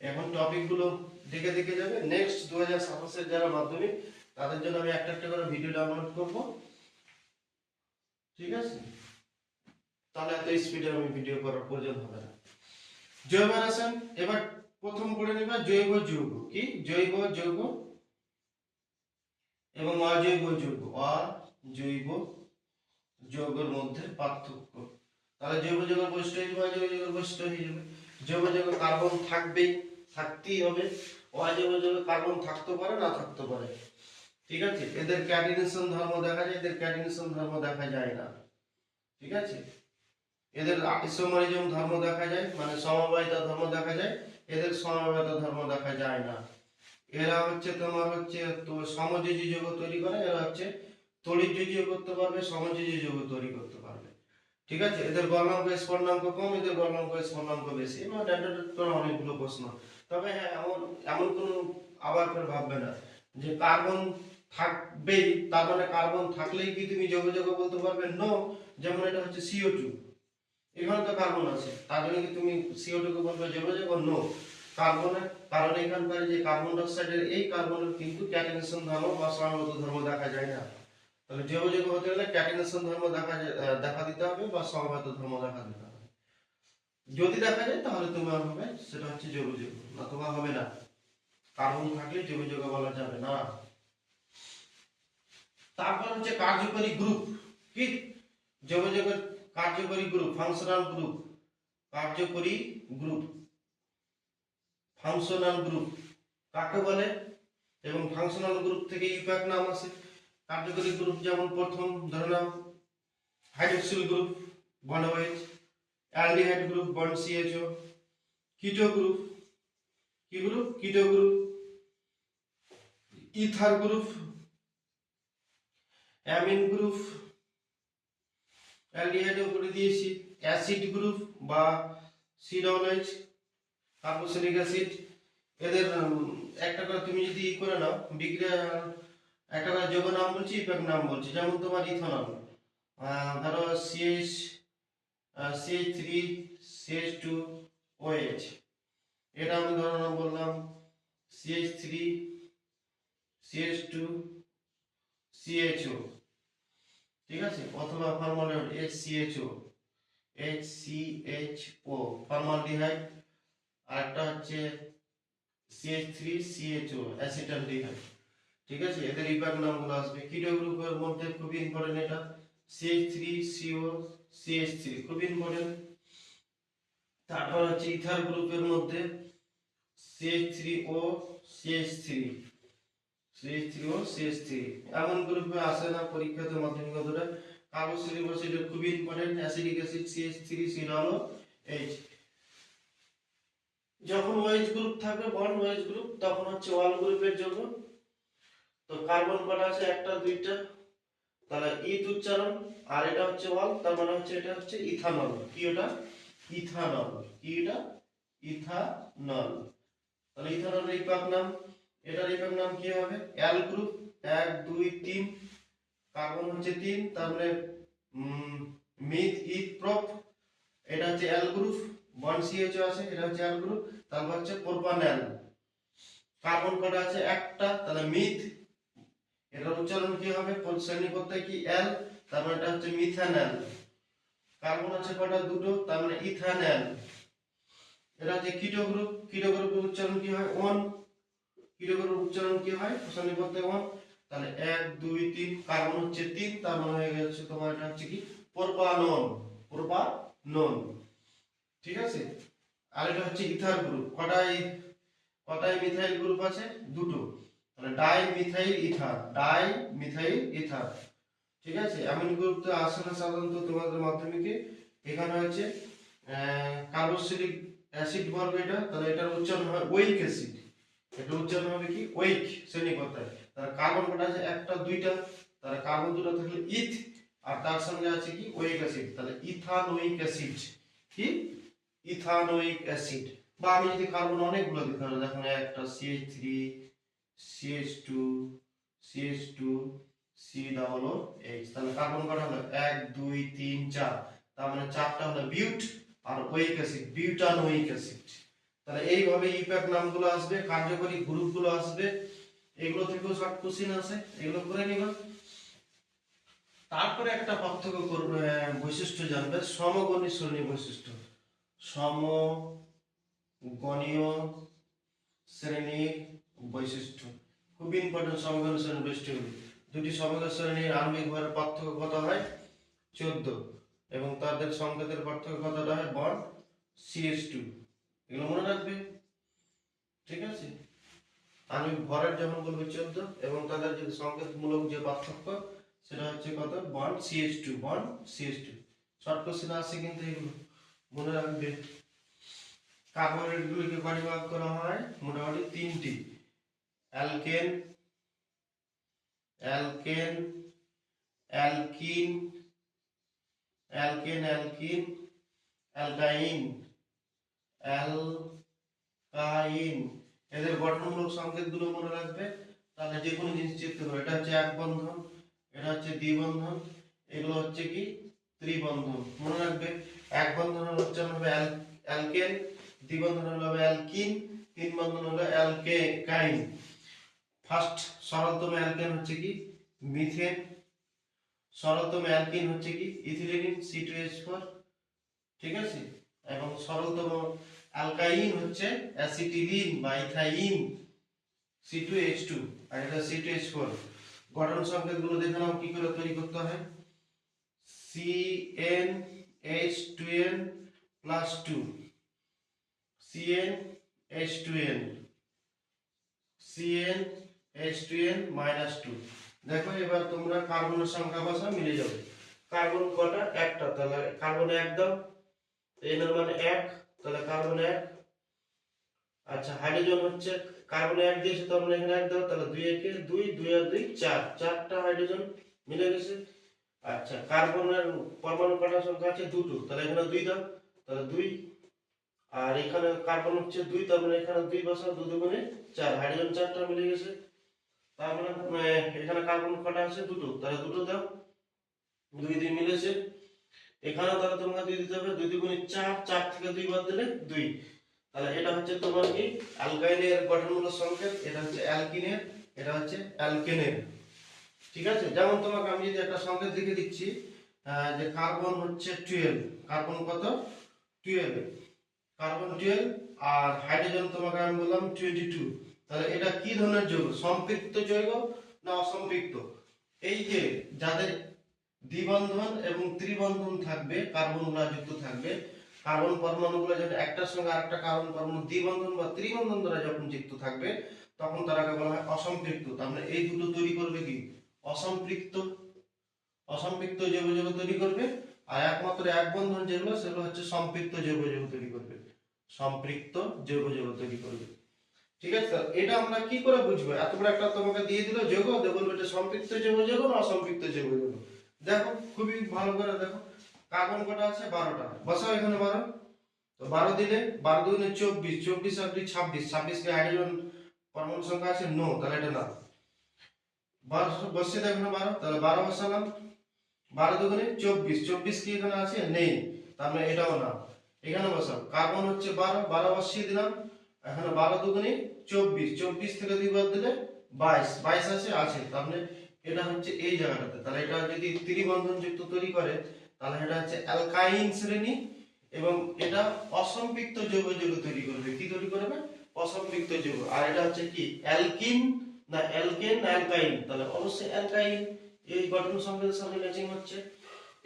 এখন টপিক গুলো দেখে দেখে যাবে। নেক্সট 2027 এর যারা মাধ্যমিক, তাদের জন্য আমি একটা একটা করে ভিডিও ডাউনলোড করব, ঠিক আছে। তাহলে এত স্পিডে আমি ভিডিও করার প্রয়োজন হবে না। জৈব রসায়ন, এবার প্রথম পড়ে নেবা জৈব যৌগ, কি জৈব যৌগ এবং অজৈব যৌগ, অজৈব যৌগের মধ্যে পার্থক্য। তাহলে জৈব যৌগের বৈশিষ্ট্য হিসেবে অজৈব যৌগের বৈশিষ্ট্য হিসেবে, জৈব যৌগে কার্বন থাকবেই, থাকতেই হবে। অজৈব যৌগে কার্বন থাকতে পারে, না থাকতে পারে, ঠিক আছে, এদের ক্যাটিনেশন ধর্ম দেখা যায়, এদের ক্যাটিনেশন ধর্ম দেখা যায় না। ঠিক আছে, এদের আইসোমারিজম ধর্ম দেখা যায়, মানে সমবায়িতা ধর্ম দেখা যায়, এদের সমবায়িতা ধর্ম দেখা যায় না। এরা হচ্ছে তোমার হচ্ছে তো সমযোজী যৌগ তৈরি করে, এরা হচ্ছে তড়িৎযোজী করতে পারবে, সমযোজী যৌগ তৈরি করতে পারবে। ঠিক আছে, এদের গলনাঙ্ক স্ফলনাঙ্ক কম, এদের গলনাঙ্ক স্ফলনাঙ্ক বেশি। এবার অনেকগুলো প্রশ্ন। তবে হ্যাঁ, এমন এমন কোনো আবার করে ভাববে না যে কার্বন থাকবেই, তার মানে কার্বন থাকলেই কি তুমি যৌগ যৌগ বলতে পারবে? নো। যেমন এটা হচ্ছে CO2, এখানে তো কার্বন আছে, তার জন্য কি তুমি CO2 কে বলবে যৌগ যৌগ? নো। কার্বনের কারণ এখানকার যে কার্বন ডাই অক্সাইডের এই কার্বনের কিন্তু ক্যাটায়নেশন ধর্ম বা সমবেত ধর্ম দেখা যায় না। তাহলে যৌগ যৌগ হতে গেলে ক্যাটায়নেশন ধর্ম দেখা দিতে হবে বা সমবেত ধর্ম দেখা দিতে হবে। যদি দেখা যায় তাহলে তোমার হবে সেটা হচ্ছে যৌগ যৌগ, না তোমার হবে না। কার্বন থাকলে যৌগ যৌগ বলা যাবে না। তারপর হচ্ছে কার্যকরী গ্রুপ। কি? যৌগ যৌগের কার্যকরী গ্রুপ, ফাংশনাল গ্রুপ। কার্যকরী গ্রুপ, ফাংশনাল গ্রুপ কাকে বলে? এবং ফাংশনাল গ্রুপ থেকে ইউপ্যাক নাম আসে। কার্যকরী গ্রুপ যেমন প্রথম ধরে নাও hydroxyl group bond OH, aldehyde group bond CHO, keto group, কি group? Keto group, ether group, amine group, অ্যালডিহাইডও করে দিয়েছি, অ্যাসিড গ্রুপ বা COOH, কার্বক্সিলিক অ্যাসিড। এদের একটা করে তুমি যদি করে নাও বিক্রিয়া, একটা করে যৌগ নাম বলছি, ইউপ্যাক নাম বলছি। যেমন তোমার ইথানল, ধরো CH3 CH2OH, এটা আমি ধরো নাম বললাম CH3 CH2 CHO। ঠিক আছে, অথবা ফর্মালডিহাইড HCHO HCHO ফর্মালডিহাইড, আরেকটা হচ্ছে CH3CHO অ্যাসিটালডিহাইড। ঠিক আছে, এদের ইউপ্যাক নামগুলো আসবে। কিটো গ্রুপের মধ্যে খুবই ইম্পর্টেন্ট এটা CH3CO CH3, খুব ইম্পর্টেন্ট। তারপর হচ্ছে ইথার গ্রুপের মধ্যে CH3O CH3 CH3O CH3। এমন গ্রুপে আসে না পরীক্ষাতে মাধ্যমিক ধরে। কার্বক্সিলিক অ্যাসিড খুবই ইম্পর্টেন্ট, অ্যাসিডিক অ্যাসিড CH3COH। যখন OH গ্রুপ থাকবে বন্ড OH গ্রুপ, তখন হচ্ছে ওয়াল গ্রুপের যৌগ। তো কার্বন কটা আছে? একটা দুইটা, তাহলে ইথ উচ্চারণ, আর এটা হচ্ছে ওয়াল, তার মানে হচ্ছে এটা হচ্ছে ইথানল। কি ওটা? ইথানল। কি এটা? ইথানল। তাহলে ইথানলের ইউপ্যাক নাম, এটার ইউপ্যাক নাম কি হবে? অ্যাল গ্রুপ, 1 2 3, কার্বন হচ্ছে 3, তার মানে মিথ ইথ প্রপ, এটা হচ্ছে অ্যাল গ্রুপ, বন্ড CHO আছে, এটা হচ্ছে অ্যাল গ্রুপ। তারপর হচ্ছে প্রোপানল, কার্বন কটা আছে? একটা, তাহলে মিথ, এটার উচ্চারণ কি হবে? শ্রেণীপত্রে কি? অ্যাল, তার মানে এটা হচ্ছে মিথানল। কার্বন আছে কটা? দুটো, তার মানে ইথানল। এটা হচ্ছে কিটো গ্রুপ, কিটো গ্রুপের উচ্চারণ কি হয়? ওন। কিটো গ্রুপের উচ্চারণ কি হয়? শ্রেণীপত্রে ওন। তাহলে 1 2 3, কার্বন হচ্ছে 3, তার মানে হয়ে গেছে তোমার এটা হচ্ছে কি? প্রোপানন। প্রোপানন। ঠিক আছে, আর এটা হচ্ছে ইথার গ্রুপ। কটাই মিথাইল গ্রুপ আছে? দুটো, তাহলে die methyl ether, die methyl ether. ঠিক আছে, অ্যামিন গ্রুপ তো আসে না সাধারণত তোমাদের মাধ্যমিকে। এখানে হচ্ছে কার্বক্সিলিক অ্যাসিড বলবে এটা, তাহলে এটার উচ্চারণ হয় ওইক অ্যাসিড। এটা উচ্চারণ হবে কি? ওইক, শ্রেণীকর্তায়। তাহলে কার্বন কটা আছে? একটা দুইটা, তাহলে কার্বন দুটো থাকলে ইথ, আর তার সঙ্গে আছে কি? ওইক অ্যাসিড, তাহলে ইথানোইক অ্যাসিড। কি? Ethanoic acid. বা আমি যদি কার্বন অনেকগুলো দিতে পারি, দেখুন একটা CH3 CH2 CH2 COOH, তাহলে কার্বন কটা হলো? 1 2 3 4, তার মানে চারটা হলো বিউট আর ওইক অ্যাসিড, বিউটানোইক অ্যাসিড। তাহলে এইভাবে ইউপ্যাক নামগুলো আসবে, কার্যকরী গ্রুপগুলো আসবে, এগুলো থেকেও শর্ট কোশ্চেন আসে, এগুলো করে নিবা। তারপরে একটা পার্থক্য করবে, বৈশিষ্ট্য জানবে, সমগণী শ্রেণী বৈশিষ্ট্য। সমগণীয় শ্রেণীর বৈশিষ্ট্য খুব ইম্পর্টেন্ট। সমগণী শ্রেণীর বৈশিষ্ট্যগুলি, দুটি সমগণী শ্রেণীর আণবিক ভরের পার্থক্য কত হয়? 14, এবং তাদের সংকেতের পার্থক্য কতটা হয়? Bond CH2। এগুলো মনে রাখবে। ঠিক আছে, আণবিক ভরের যখন বলবে 14 এবং তাদের যে সংকেতমূলক যে পার্থক্য সেটা হচ্ছে কত, bond CH2, bond CH2। Short question আসে কিন্তু এগুলো মনে রাখবে। কার্বোহাইড্রেটগুলোকে কয়টি ভাগ করা হয়? মোটামুটি 3টি। Alkane, alkane, alkyne, alkane, alkyne, অ্যালকাইন, অ্যালকাইন। এদের গঠনমূলক সংকেতগুলো মনে রাখবে, তাহলে যে কোনো জিনিস চিনতে পারবে। এটা হচ্ছে এক বন্ধন, এটা হচ্ছে দ্বিবন্ধন, এগুলো হচ্ছে কি ত্রিবন্ধন। মনে রাখবে, এক বন্ধন হচ্ছে হবে অ্যালকেন, দ্বিবন্ধন হবে অ্যালকিন, তিন বন্ধন হলো অ্যালকেকাইন। ফার্স্ট সরলতম অ্যালকেন হচ্ছে কি মিথেন, সরলতম অ্যালকিন হচ্ছে কি ইথিলিন C2H4, ঠিক আছে। এবং সরলতম অ্যালকাইন হচ্ছে অ্যাসিটিলিন বা ইথাইন C2H2, আর এটা C2H4। গঠন সংকেতগুলো দেখে নাও কি করে তৈরি করতে হয়। CnH2n plus 2, CnH2n, CnH2n minus 2। দেখো এবার তোমরা কার্বনের সংখ্যা বসা মিলে যাবে। কার্বন কটা? একটা, তাহলে কার্বন 1 দাও, n এর মানে 1, তাহলে কার্বন 1। আচ্ছা হাইড্রোজেন হচ্ছে কার্বন 1 দিয়েছে, তার মানে এখানে 1 দাও, তাহলে 2 একে 2, 2 আর 2 4, চারটা হাইড্রোজেন মিলে গেছে। আচ্ছা কার্বনের পরমাণু কটার সংখ্যা আছে? দুটো, তাহলে এখানে 2 দাও, তাহলে 2। আর এখানে কার্বন হচ্ছে 2, তার মানে এখানে 2 বসাও, 2 দুগুণে 4, হাইড্রোজেন চারটা মিলে গেছে। তার মানে এখানে কার্বন কটা আছে? দুটো, তাহলে দুটো দাও, 2 2 মিলেছে। এখানে তাহলে তোমাকে 2 দিতে হবে, 2 দুগুণে 4, 4 থেকে 2 বাদ দিলে 2। তাহলে এটা হচ্ছে তোমার কি অ্যালকাইনের গঠনমূলক সংকেত, এটা হচ্ছে অ্যালকিনের, এটা হচ্ছে অ্যালকেনের, ঠিক আছে। যেমন তোমাকে আমি যদি একটা সংকেত লিখে দিচ্ছি যে কার্বন হচ্ছে 12, কার্বন কত? 12, কার্বন 12, আর হাইড্রোজেন তোমাকে আমি বললাম 22। তাহলে এটা কি ধরনের যৌগ? সম্পৃক্ত যৌগ না অসম্পৃক্ত? এই যে যাদের দ্বিবন্ধন এবং ত্রিবন্ধন থাকবে, কার্বনগুলো যুক্ত থাকবে, কার্বন পরমাণুগুলো যখন একটার সঙ্গে আরেকটা কার্বন পরমাণু দ্বিবন্ধন বা ত্রিবন্ধন দ্বারা যখন যুক্ত থাকবে তখন তারাকে বলা হয় অসম্পৃক্ত। তার মানে এই দুটো তৈরি করবে কি অসম্পৃক্ত, অসম্পৃক্ত জৈব যৌগ তৈরি করবে। আর একমাত্র এক বন্ধন যেগুলো সেগুলো হচ্ছে সম্পৃক্ত জৈব যৌগ তৈরি করবে, সম্পৃক্ত জৈব যৌগ তৈরি করবে, ঠিক আছে। এটা আমরা কি করে বুঝবো? এত বড় একটা তোমাকে দিয়ে দিল যৌগ, বলবো এটা সম্পৃক্ত জৈব যৌগ না অসম্পৃক্ত জৈব যৌগ। দেখো খুবই ভালো করে দেখো, কার্বন কটা আছে? 12টা, বসাও এখানে 12। তো 12 দিলে 12 দুগুণে 24, 24 আর 2 26, 26 কে হাইড্রোজেন পরমাণু সংখ্যা আছে 9, তাহলে এটা না। 12 বসিয়ে দাও এখানে 12, তাহলে 12 বসালাম, 12 দুগুণে 24, 24 কি এখানে আছে? নেই, তার মানে এটাও না। এখানে বসাও কার্বন হচ্ছে 12, 12 বসিয়ে দিলাম, এখানে 12 দুগুণে 24, 24 থেকে 2 বাদ দিলে 22, 22 আছে, আছে, তার মানে এটা হচ্ছে এই জায়গাটাতে। তাহলে এটা যদি ত্রিবন্ধন যুক্ত তৈরি করে তাহলে এটা হচ্ছে অ্যালকাইন শ্রেণী, এবং এটা অসম্পৃক্ত যৌগ যৌগ তৈরি করবে। কি তৈরি করবে? অসম্পৃক্ত যৌগ। আর এটা হচ্ছে কি অ্যালকিন না অ্যালকেন না অ্যালকাইন? তাহলে অবশ্যই অ্যালকাইন, এই গঠন সংকেতের সাথে ম্যাচিং হচ্ছে।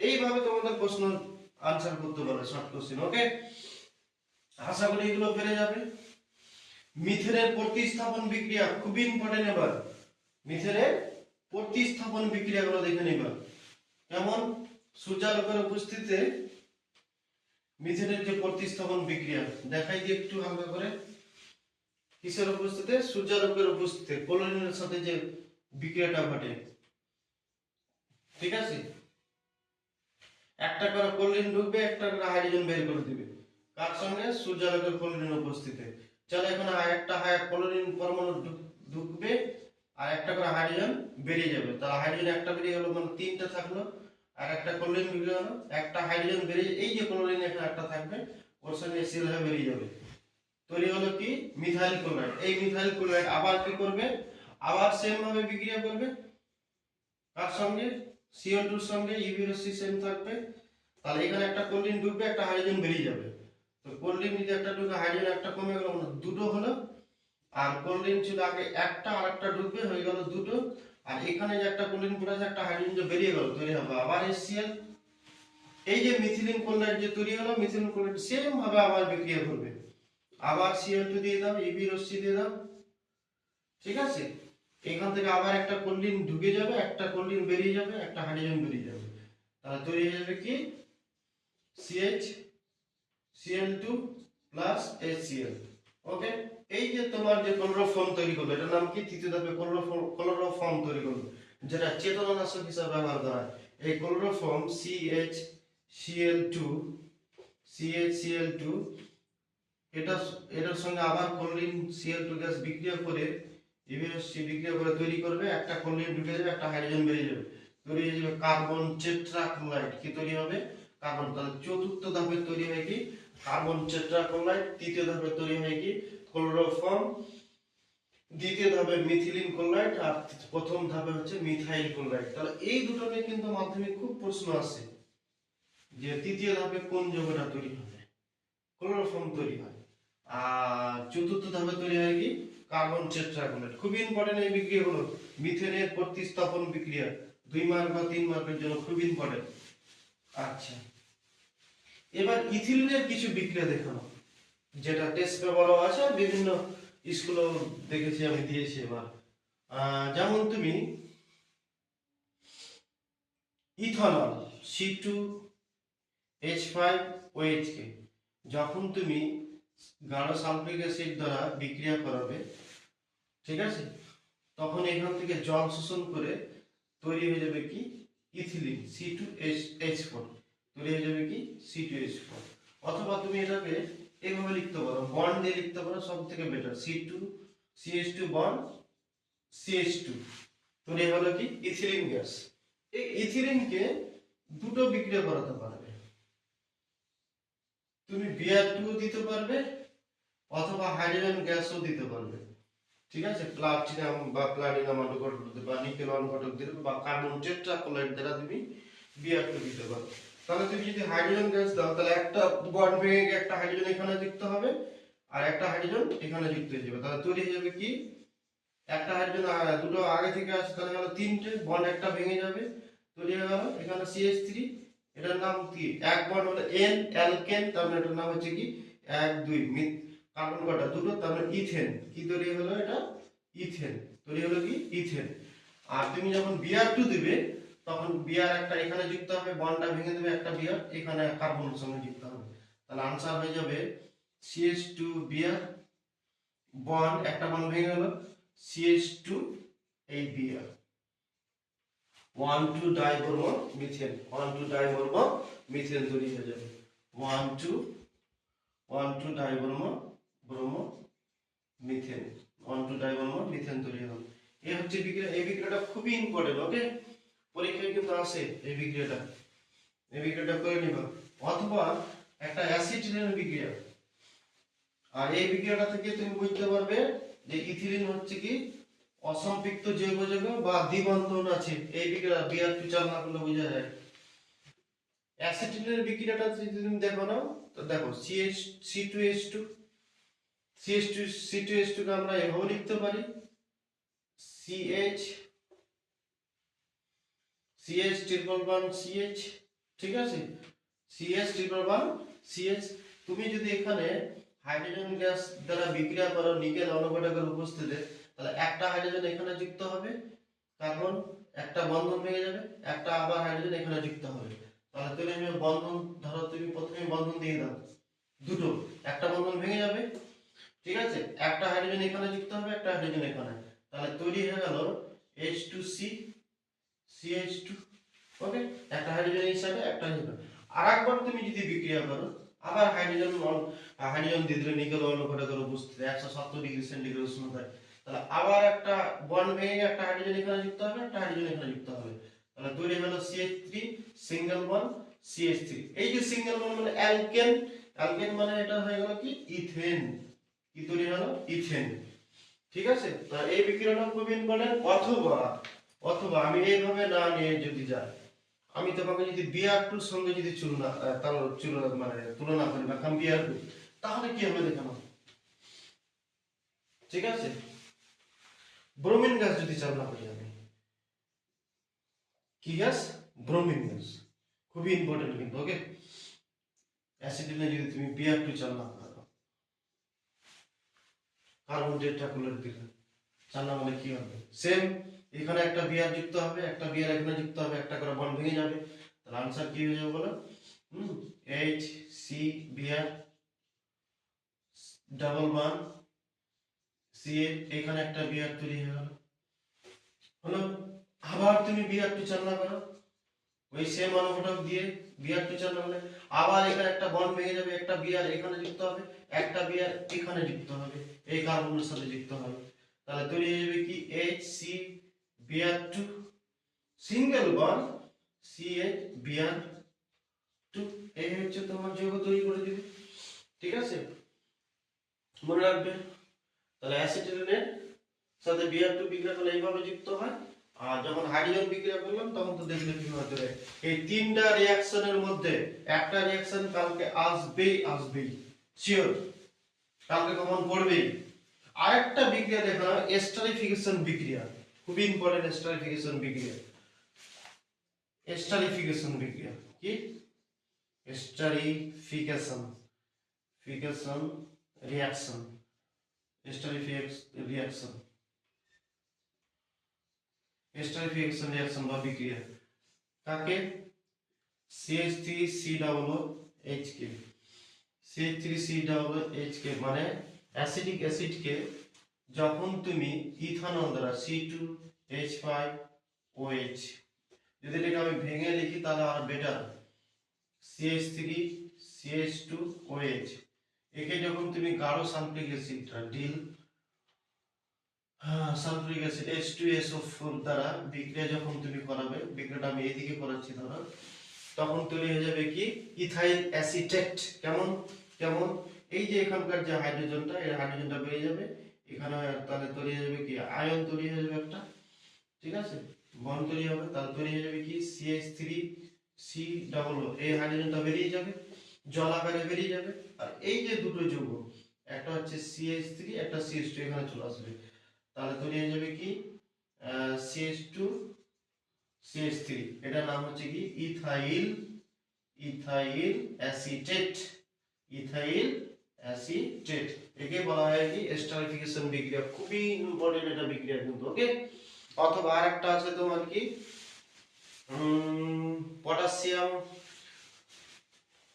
এইভাবে তোমাদের প্রশ্ন আনসার করতে পারবে শর্ট কোশ্চেন, ওকে। আশা করি এগুলো পেরে যাবে। মিথেনের প্রতিস্থাপন বিক্রিয়া খুবই ইম্পর্টেন্ট। এবার মিথেনের প্রতিস্থাপন বিক্রিয়াগুলো দেখে নিবা কেমন। সূর্যালোকের উপস্থিতিতে মিথেনের যে প্রতিস্থাপন বিক্রিয়া দেখাই দিয়ে একটু হালকা করে। কিসের উপস্থিতিতে? সূর্যালোকের উপস্থিতিতে ক্লোরিনের সাথে যে বিক্রিয়াটা ঘটে, ঠিক আছে। একটা করে ক্লোরিন ঢুকবে, একটা করে হাইড্রোজেন বের করে দিবে, কার সঙ্গে? সূর্যালোকের ক্লোরিনের উপস্থিতিতে। চলো এখানে একটা ক্লোরিন পরমাণু ঢুকবে আর একটা করে হাইড্রোজেন বেরিয়ে যাবে, তাহলে হাইড্রোজেন একটা বেরিয়ে গেল, মানে 3টা থাকলো, আর একটা ক্লোরিন ঢুকে গেল, একটা হাইড্রোজেন বেরিয়ে, এই যে ক্লোরিন এখানে একটা থাকবে ওর সঙ্গে সিল হয়ে বেরিয়ে যাবে, তৈরি হলো কি মিথাইল ক্লোরাইড। এই মিথাইল ক্লোরাইড আবার কি করবে? আবার সেম ভাবে বিক্রিয়া করবে, কার সঙ্গে? CO2 এর সঙ্গে। ইউভি রশ্মি সেম থাকবে, তাহলে এখানে একটা ক্লোরিন ঢুকবে, একটা হাইড্রোজেন বেরিয়ে যাবে। তো ক্লোরিন যদি একটা ঢুকে হাইড্রোজেন একটা কমে গেল, মানে দুটো হলো। আর ক্লোরিন ছিল আগে একটা, আর একটা ঢুকবে, হয়ে গেল দুটো। আর এখানে যে একটা ক্লোরিন পড়ে আছে, একটা হাইড্রোজেন যে বেরিয়ে গেল, তৈরি হবে আবার HCl। এই যে মিথিলিন ক্লোরাইড যে তৈরি হলো, মিথিলিন ক্লোরাইড সেম ভাবে আবার বিক্রিয়া করবে, আবার Cl2 দিয়ে দাও, ইবি রশ্মি দিয়ে দাও, ঠিক আছে, এখান থেকে আবার একটা কোলিন ঢুকে যাবে, একটা কোলিন বেরিয়ে যাবে, একটা হাইড্রোজেন বেরিয়ে যাবে, তাহলে তৈরি হয়ে যাবে কি CH Cl2 প্লাস HCl। ওকে, এই যে তোমার যে ক্লোরোফর্ম তৈরি করবে, এটার নাম কি? তৃতীয় ধাপে ক্লোরোফর্ম তৈরি করবে, যেটা চেতনানাশক হিসেবে ব্যবহার করা হয়। এই ক্লোরোফর্ম CHCl2 এটা এটার সঙ্গে আবার ক্লোরিন Cl2 গ্যাস বিক্রিয়া করে ইভিএসসি বিক্রিয়া করে তৈরি করবে, একটা ক্লোরিন ঢুকে যাবে, একটা হাইড্রোজেন বেরিয়ে যাবে, তৈরি হয়ে যাবে কার্বন টেট্রাক্লোরাইড। কি তৈরি হবে? কার্বন। তাহলে চতুর্থ ধাপে তৈরি হয় কি? Carbon tetrachloride. তৃতীয় ধাপে তৈরি হয় কি? ক্লোরোফর্ম। দ্বিতীয় ধাপে মিথিলিন ক্লোরাইড, আর প্রথম ধাপে হচ্ছে মিথাইল ক্লোরাইড। তাহলে এই দুটো নিয়ে কিন্তু মাধ্যমিক খুব প্রশ্ন আসে, যে তৃতীয় ধাপে কোন যৌগটা তৈরি হবে? ক্লোরোফর্ম তৈরি হয়। আর চতুর্থ ধাপে তৈরি হয় কি? Carbon tetrachloride. খুবই ইম্পর্টেন্ট এই বিক্রিয়াগুলো, মিথেনের প্রতিস্থাপন বিক্রিয়া 2 মার্ক বা 3 মার্কের জন্য খুব ইম্পর্টেন্ট। আচ্ছা, এবার ইথিলিনের কিছু বিক্রিয়া দেখানো, যেটা টেস্ট পেপারও আছে, বিভিন্ন স্কুলেও দেখেছি, আমি দিয়েছি। এবার যেমন তুমি ইথানল C2H5OH কে যখন তুমি গাঢ় সালফিক অ্যাসিড দ্বারা বিক্রিয়া করাবে, ঠিক আছে, তখন এখান থেকে জল শোষণ করে তৈরি হয়ে যাবে কি? Ethylene C2H4। তৈরি হয়ে যাবে কি? C2H4। অথবা তুমি এটাকে এইভাবে লিখতে পারো, বন্ড দিয়ে লিখতে পারো, সব থেকে বেটার। CH2 বন্ড CH2 তৈরি হলো কি? Ethylene gas. এই ইথিলিনকে দুটো বিক্রিয়া করাতে পারবে, তুমি Br2 দিতে পারবে, অথবা হাইড্রোজেন গ্যাসও দিতে পারবে। ঠিক আছে, প্লাটিনাম বা প্লাটিনাম অনুঘটক দিতে বা নিকেল অনুঘটক দিতে বা কার্বন টেট্রাক্লোরাইড দ্বারা তুমি Br2 দিতে পারো। তাহলে তুমি যদি হাইড্রোজেন গ্যাস দাও, তাহলে একটা বন্ড ভেঙে গিয়ে একটা হাইড্রোজেন এখানে যুক্ত হবে, আর একটা হাইড্রোজেন এখানে যুক্ত হয়ে যাবে। তাহলে তৈরি হয়ে যাবে কি? একটা হাইড্রোজেন দুটো আগে থেকে আসে, তাহলে হলো তিনটে বন্ড, একটা ভেঙে যাবে, তৈরি হয়ে গেল এখানে CH3। এটার নাম কি? এক বন্ড হলো N অ্যালকেন, তার মানে এটার নাম হচ্ছে কি? 1 2 মিথ, কার্বন কটা? দুটো, তার মানে ইথেন। কি তৈরি হলো? এটা ইথেন। তৈরি হলো কি? ইথেন। আর তুমি যখন Br2 দিবে, তখন Br একটা এখানে যুক্ত হবে, বন্ডটা ভেঙে দেবে, একটা Br এখানে কার্বনের সঙ্গে যুক্ত হবে। তাহলে आंसर হয়ে যাবে CH2Br বন্ড, একটা বন্ড ভেঙে গেল, CH2 এই Br 1 2 dibromo methane, 1 2 dibromo methane তৈরি হয়ে যাবে। 1 2 dibromo bromo methane, 1 2 dibromo methane তৈরি হবে। এই হচ্ছে বিক্রিয়া। এই বিক্রিয়াটা খুবই ইম্পর্টেন্ট। ওকে, পরীক্ষায় কিন্তু আসে এই বিক্রিয়াটা, এই বিক্রিয়াটা করে নিবা। অথবা একটা অ্যাসিটিলিনের বিক্রিয়া, আর এই বিক্রিয়াটা থেকে তুমি বুঝতে পারবে যে ইথিলিন হচ্ছে কি? অসম্পৃক্ত জৈব যৌগ বা দ্বিবন্ধন আছে। এই বিক্রিয়া Br2 চাল না করলে বোঝা যায়। অ্যাসিটিলিনের বিক্রিয়াটা যদি তুমি দেখো না, তো দেখো C2H2 C2H2 কে আমরা এভাবে লিখতে পারি, CH ট্রিপল বন্ড CH। ঠিক আছে, CH ট্রিপল বন্ড CH। তুমি যদি এখানে হাইড্রোজেন গ্যাস দ্বারা বিক্রিয়া করো নিকেল অনুঘটকের উপস্থিতিতে, তাহলে একটা হাইড্রোজেন এখানে যুক্ত হবে, কার্বন একটা বন্ধন ভেঙে যাবে, একটা আবার হাইড্রোজেন এখানে যুক্ত হবে। তাহলে তুমি বন্ধন, ধরো তুমি প্রথমে বন্ধন দিয়ে দাও দুটো, একটা বন্ধন ভেঙে যাবে, ঠিক আছে, একটা হাইড্রোজেন এখানে যুক্ত হবে, একটা হাইড্রোজেন এখানে, তাহলে তৈরি হয়ে গেল H2C CH2। ওকে, একটা হাইড্রোজেন এই সাইডে, একটা হিসেবে। আরেকবার তুমি যদি বিক্রিয়া করো, আবার হাইড্রোজেন দিয়ে দিলে নিকেল অনুঘটকের উপস্থিতি 170 ডিগ্রি সেন্টিগ্রেড উষ্ণতায়, তাহলে আবার একটা বন্ড ভেঙে একটা হাইড্রোজেন এখানে যুক্ত হবে, একটা হাইড্রোজেন এখানে যুক্ত হবে, তাহলে তৈরি হলো CH3 সিঙ্গেল বন্ড CH3। এই যে সিঙ্গেল বন্ড মানে অ্যালকেন, অ্যালকেন মানে এটা হয়ে গেল কি? ইথেন। কি তৈরি হলো? ইথেন। ঠিক আছে, তো এই বিক্রিয়াটা খুব ইম্পর্টেন্ট। অথবা অথবা আমি এইভাবে না নিয়ে যদি যাই, আমি তোমাকে যদি Br2 এর সঙ্গে যদি তুলনা করি বা কম্পেয়ার করি, তাহলে কি হবে দেখানো। ঠিক আছে, ব্রোমিন গ্যাস যদি চালনা করি আমি, কি গ্যাস? Bromine gas. খুবই ইম্পর্টেন্ট কিন্তু। ওকে, অ্যাসিডিনে যদি তুমি Br2 চালনা করো, কার্বন টেট্রাক্লোরাইড দিলে, 4 না হলে কি হবে সেম, এখানে একটা বিআর যুক্ত হবে, একটা বিআর এখানে যুক্ত হবে, একটা করে বন্ড ভেঙে যাবে, তাহলে आंसर কি হয়ে যাবে বলো? H C BR double bond C এখানে একটা বিআর তৈরি হয়ে গেল। হলো, আবার তুমি বিআর টু চালনা করো ওই সেম অনুঘটক দিয়ে, বিআর টু চালনা করলে আবার এখানে একটা বন্ড ভেঙে যাবে, একটা বিআর এখানে যুক্ত হবে, একটা বিআর এখানে যুক্ত হবে, এই কার্বনের সাথে যুক্ত হবে, তাহলে তৈরি হয়ে যাবে কি H C BR two single bond C H BR two, এই হচ্ছে তোমার যৌগ তৈরি করে দিবে। ঠিক আছে, মনে রাখবে। তাহলে অ্যাসিটিলিনের সাথে বিআর টু বিক্রিয়া করলে এইভাবে যুক্ত হয়, আর যখন হাইড্রোজেন বিক্রিয়া করলাম তখন তো দেখলে কি হতে এই তিনটা রিঅ্যাকশনের মধ্যে একটা রিঅ্যাকশন কালকে আসবেই শিওর, কালকে কমন পড়বেই। আরেকটা বিক্রিয়া দেখা এস্টারিফিকেশন বিক্রিয়া, খুবই ইম্পর্টেন্ট এস্টারিফিকেশন বিক্রিয়া। এস্টারিফিকেশন বিক্রিয়া কি? এস্টারিফিকেশন রিঅ্যাকশন, এস্টারিফিকেশন রিঅ্যাকশন বা বিক্রিয়া কাকে? CH3COOHK, CH3COOHK মানে অ্যাসিডিক অ্যাসিডকে যখন তুমি ইথানল দ্বারা C2H5OH, যদি এটাকে আমি ভেঙে লিখি তাহলে আর বেটার, CH3CH2OH, একে যখন তুমি গাঢ় সালফিক অ্যাসিডটা ডিল সালফিক অ্যাসিড H2SO4 দ্বারা বিক্রিয়া যখন তুমি করাবে, বিক্রিয়াটা আমি এইদিকে করাচ্ছি ধরো, তখন তৈরি হয়ে যাবে কি ইথাইল অ্যাসিটেট। কেমন কেমন? এই যে এখানকার যে হাইড্রোজেনটা, এই হাইড্রোজেনটা বেরিয়ে যাবে এখানে, তাহলে তৈরি হয়ে যাবে কি আয়ন তৈরি হয়ে যাবে একটা, ঠিক আছে, বন্ড তৈরি হবে, তাহলে তৈরি হয়ে যাবে কি CH3COO, এই হাইড্রোজেনটা বেরিয়ে যাবে, জল আকারে বেরিয়ে যাবে, আর এই যে দুটো যৌগ, একটা হচ্ছে CH3 একটা CH2 এখানে চলে আসবে, তাহলে তৈরি হয়ে যাবে কি CH2 CH3, এটার নাম হচ্ছে কি ইথাইল অ্যাসিটেট, ইথাইল অ্যাসিটেট, একে বলা হয় কি এস্টারিফিকেশন বিক্রিয়া। খুবই ইম্পর্টেন্ট এটা বিক্রিয়া কিন্তু, ওকে। অথবা আরেকটা আছে তোমার কি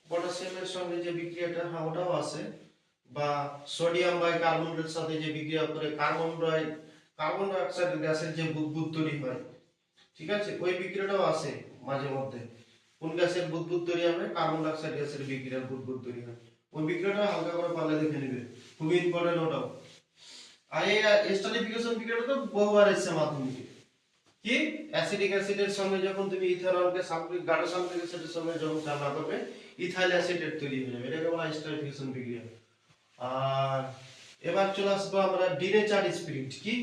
পটাশিয়ামের সঙ্গে যে বিক্রিয়াটা, হ্যাঁ ওটাও আছে, বা সোডিয়াম বাইকার্বনেটের সাথে যে বিক্রিয়া করে কার্বন ডাই অক্সাইড গ্যাসের যে বুদবুদ তৈরি হয়, ঠিক আছে, ওই বিক্রিয়াটাও আছে মাঝে মধ্যে। কোন গ্যাসের বুদবুদ তৈরি হবে? কার্বন ডাই অক্সাইড গ্যাসের বিক্রিয়ার বুদবুদ তৈরি হয়, ওই বিক্রিয়াটা হালকা করে পারলে দেখে নেবে, খুবই ইম্পর্টেন্ট ওটাও। আর এই এস্টারিফিকেশন বিক্রিয়াটা তো বহুবার এসেছে মাধ্যমিকে, কি অ্যাসিডিক অ্যাসিডের সঙ্গে যখন তুমি ইথানলকে সালফিক গাঢ় সালফিক অ্যাসিডের সঙ্গে যখন চালনা করবে ইথাইল অ্যাসিটেট তৈরি হয়ে যাবে, এটাকে বলা হয় এস্টারিফিকেশন বিক্রিয়া। আর এবার চলে আসবো আমরা ডিনেচার্ড স্পিরিট, কি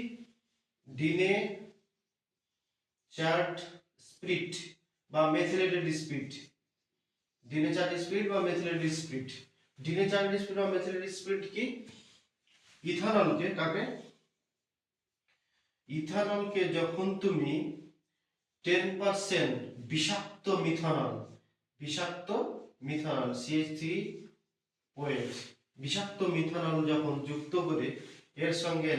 ডিনেচার্ড স্পিরিট বা মেথিলেটেড স্পিরিট, ডিনেচার্ড স্পিরিট বা মেথিলেটেড স্পিরিট। ডিনেচার্ড স্পিরিট বা মেথিলেটেড স্পিরিট কি? ইথানলকে, কাকে? ইথানলকে যখন তুমি 10% বিষাক্ত মিথানল CH3OH, বিষাক্ত মিথানল যখন যুক্ত করে এর সঙ্গে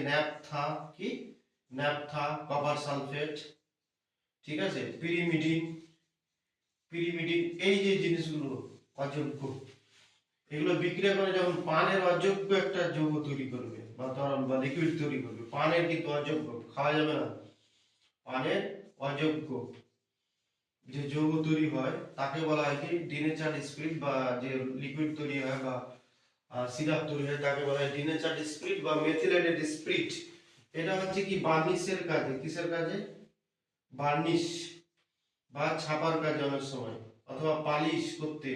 ন্যাপথা কপার সালফেট, ঠিক আছে, পিরিমিডিন, এই যে জিনিসগুলো অযোগ্য, এগুলো বিক্রিয়া করে যখন পানের অযোগ্য একটা যৌগ তৈরি করবে বা তরল বা লিকুইড তৈরি করবে, পানের কিন্তু অযোগ্য, খাওয়া যাবে না, পানের অযোগ্য যে যৌগ তৈরি হয় তাকে বলা হয় কি ডিনেচার্ড স্পিরিট, বা যে লিকুইড তৈরি হয় বা সিরাপ তৈরি হয় তাকে বলা হয় ডিনেচার্ড স্পিরিট বা মেথিলেটেড স্পিরিট। এটা হচ্ছে কি বার্নিশের কাজে, কিসের কাজে? বার্নিশ বা ছাপার কাজে অনেক সময়, অথবা পালিশ করতে,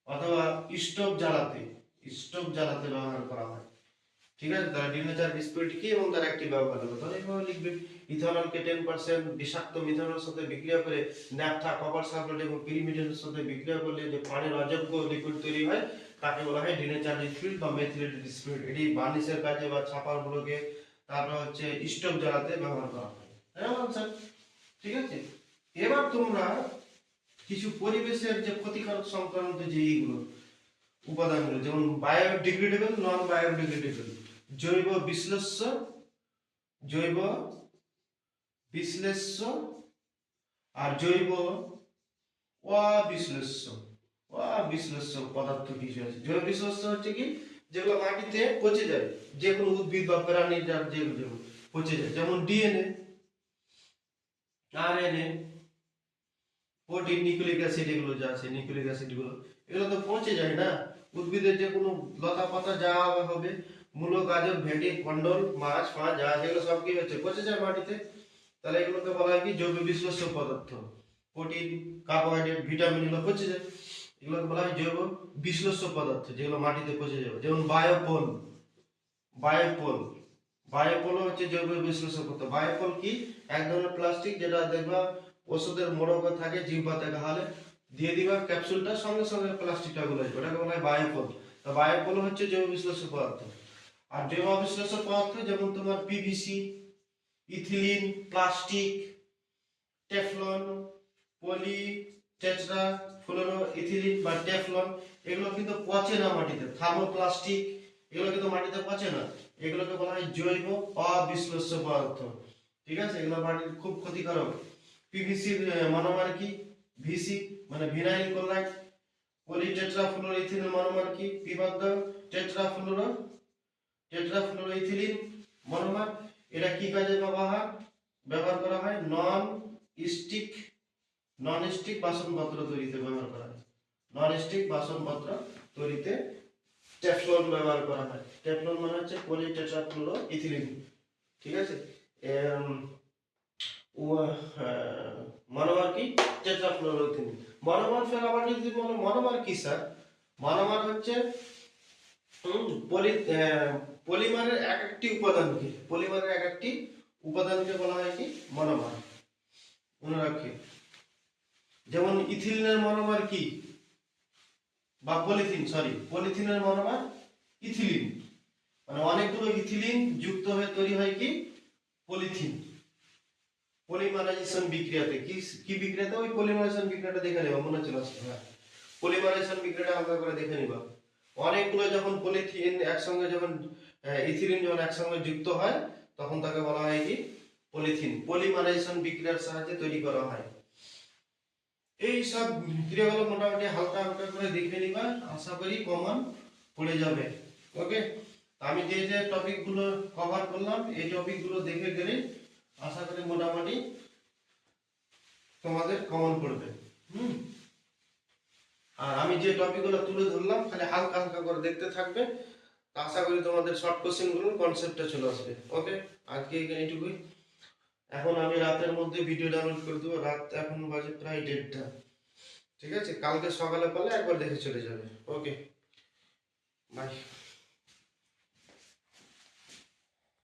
অথবা স্টোভ জ্বালাতে ব্যবহার করা হয়, ঠিক আছে। তাহলে ডিনেচার্ড স্পিরিট কি এবং তার একটি ব্যবহার হলো, তাহলে এইভাবে লিখবে ইথানলকে 10% বিষাক্ত মিথানলের সাথে বিক্রিয়া করে ন্যাপথা কপার সালফেট এবং পিরিমিডিনের সাথে বিক্রিয়া করলে যে পানির অযোগ্য লিকুইড তৈরি হয় তাকে বলা হয় ডিনেচার্ড স্পিরিট বা মেথিলেটেড স্পিরিট। এটি বার্নিশের কাজে বা ছাপার গুলোকে, তারপর হচ্ছে স্টোভ জ্বালাতে ব্যবহার করা হয়, হ্যাঁ স্যার, ঠিক আছে। এবার তোমরা কিছু পরিবেশের যে ক্ষতিকারক সংক্রান্ত যে এইগুলো উপাদানগুলো, যেমন বায়োডিগ্রেডেবল, নন বায়োডিগ্রেডেবল, জৈব বিশ্লেষ্য, জৈব বিশ্লেষ্য আর জৈব অবিশ্লেষ্য। অবিশ্লেষ্য পদার্থ কিছু আছে। জৈব বিশ্লেষ্য হচ্ছে কি, যেগুলো মাটিতে পচে যায়, যে কোনো উদ্ভিদ বা প্রাণীর যেগুলো পচে যায়, যেমন DNA, RNA, protein, nucleic acid, এগুলো যা আছে, নিউক্লিক অ্যাসিড গুলো, এগুলো তো পচে যায় না। উদ্ভিদের যে কোনো লতা পাতা যা হবে, মূল, গাজর, ভেন্ডি, কন্ডল, মাছ যা আছে, এগুলো সব কি হচ্ছে, পচে যায় মাটিতে। তাহলে এগুলোকে বলা হয় কি, জৈব বিশ্লেষ্য পদার্থ। প্রোটিন, কার্বোহাইড্রেট, ভিটামিন, এগুলো পচে যায়, এগুলোকে বলা হয় জৈব বিশ্লেষ্য পদার্থ, যেগুলো মাটিতে পচে যাবে। যেমন বায়োপোল, বায়োপোল, বায়োপোল হচ্ছে জৈব বিশ্লেষ্য পদার্থ। বায়োপোল কি, এক ধরনের প্লাস্টিক, যেটা দেখবা ওষুধের মোড়কে থাকে, জিহ্বাতে ঘালে দিয়ে দিবা ক্যাপসুলটা, সঙ্গে সঙ্গে প্লাস্টিকটা গুলো যাবে, ওটাকে বলা হয় বায়োপোল। তো বায়োপোল হচ্ছে জৈব বিশ্লেষ্য পদার্থ। আর জৈব বিশ্লেষ্য পদার্থ যেমন তোমার পিভিসি, ইথিলিন, প্লাস্টিক, টেফলন, পলি টেট্রা ফ্লোরো ইথিলিন বা টেফলন, এগুলো কিন্তু পচে না মাটিতে। থার্মোপ্লাস্টিক, এগুলো কিন্তু মাটিতে পচে না, এগুলোকে বলা হয় জৈব অবিশ্লেষ্য পদার্থ। ঠিক আছে, এগুলো মাটির খুব ক্ষতিকারক। পিভিসি মনোমার কি, ভিসি মানে ভিনাইল ক্লোরাইড। পলি টেট্রা ফ্লোরো ইথিলিন মনোমার কি, পিবদ্ধ টেট্রা ফ্লোরো ইথিলিন মনোমার। এটা কি কাজে ব্যবহার করা হয়? নন স্টিক বাসনপত্র তৈরিতে ব্যবহার করা হয়। নন স্টিক বাসনপত্র তৈরিতে টেফলন ব্যবহার করা হয়। টেফলন মানে হচ্ছে পলি টেট্রাফ্লুরো ইথিলিন। ঠিক আছে, মনোমার কি, টেট্রাফ্লুরো ইথিলিন। মনোমার ফের আবার যদি বলো মনোমার কি স্যার, মনোমার হচ্ছে পলিমারের এক একটি উপাদানকে, পলিমারের এক একটি উপাদানকে বলা হয় কি, মনোমার। মনে রাখি, যেমন ইথিলিনের মনোমার কি, বা পলিথিনের মনোমার ইথিলিন, মানে অনেকগুলো ইথিলিন যুক্ত হয়ে তৈরি হয় কি, পলিথিন। পলিমারাইজেশন বিক্রিয়াতে কি বিক্রিয়াতে, ওই পলিমারাইজেশন বিক্রিয়াটা দেখে নেবা, মনে চলে আসবে। হ্যাঁ, পলিমারাইজেশন বিক্রিয়াটা হালকা করে দেখে নিবা। অনেকগুলো যখন পলিথিন একসঙ্গে, যখন ইথিলিন যখন একসঙ্গে যুক্ত হয়, তখন তাকে বলা হয় কি, পলিথিন। পলিমারাইজেশন বিক্রিয়ার সাহায্যে তৈরি করা হয়। এই সব ক্রিয়াগুলো মোটামুটি হালকা হালকা করে দেখে নিবা, আশা করি কমন পড়ে যাবে। ওকে, আমি যে যে টপিকগুলো কভার করলাম, এই টপিকগুলো দেখে গেলে আশা করি মোটামুটি তোমাদের কমন পড়বে। আর আমি যে টপিকগুলো তুলে ধরলাম, খালি হালকা হালকা করে দেখতে থাকবে, আশা করি তোমাদের শর্ট কোশ্চেন গুলোর কনসেপ্টটা চলে আসবে। ওকে, আজকে এইটুকুই। এখন আমি রাতের মধ্যে ভিডিও ডাউনলোড করে দেবো। রাত এখন বাজে প্রায় 1:30। ঠিক আছে, কালকে সকালে পারলে একবার দেখে চলে যাবে। ওকে, বাই।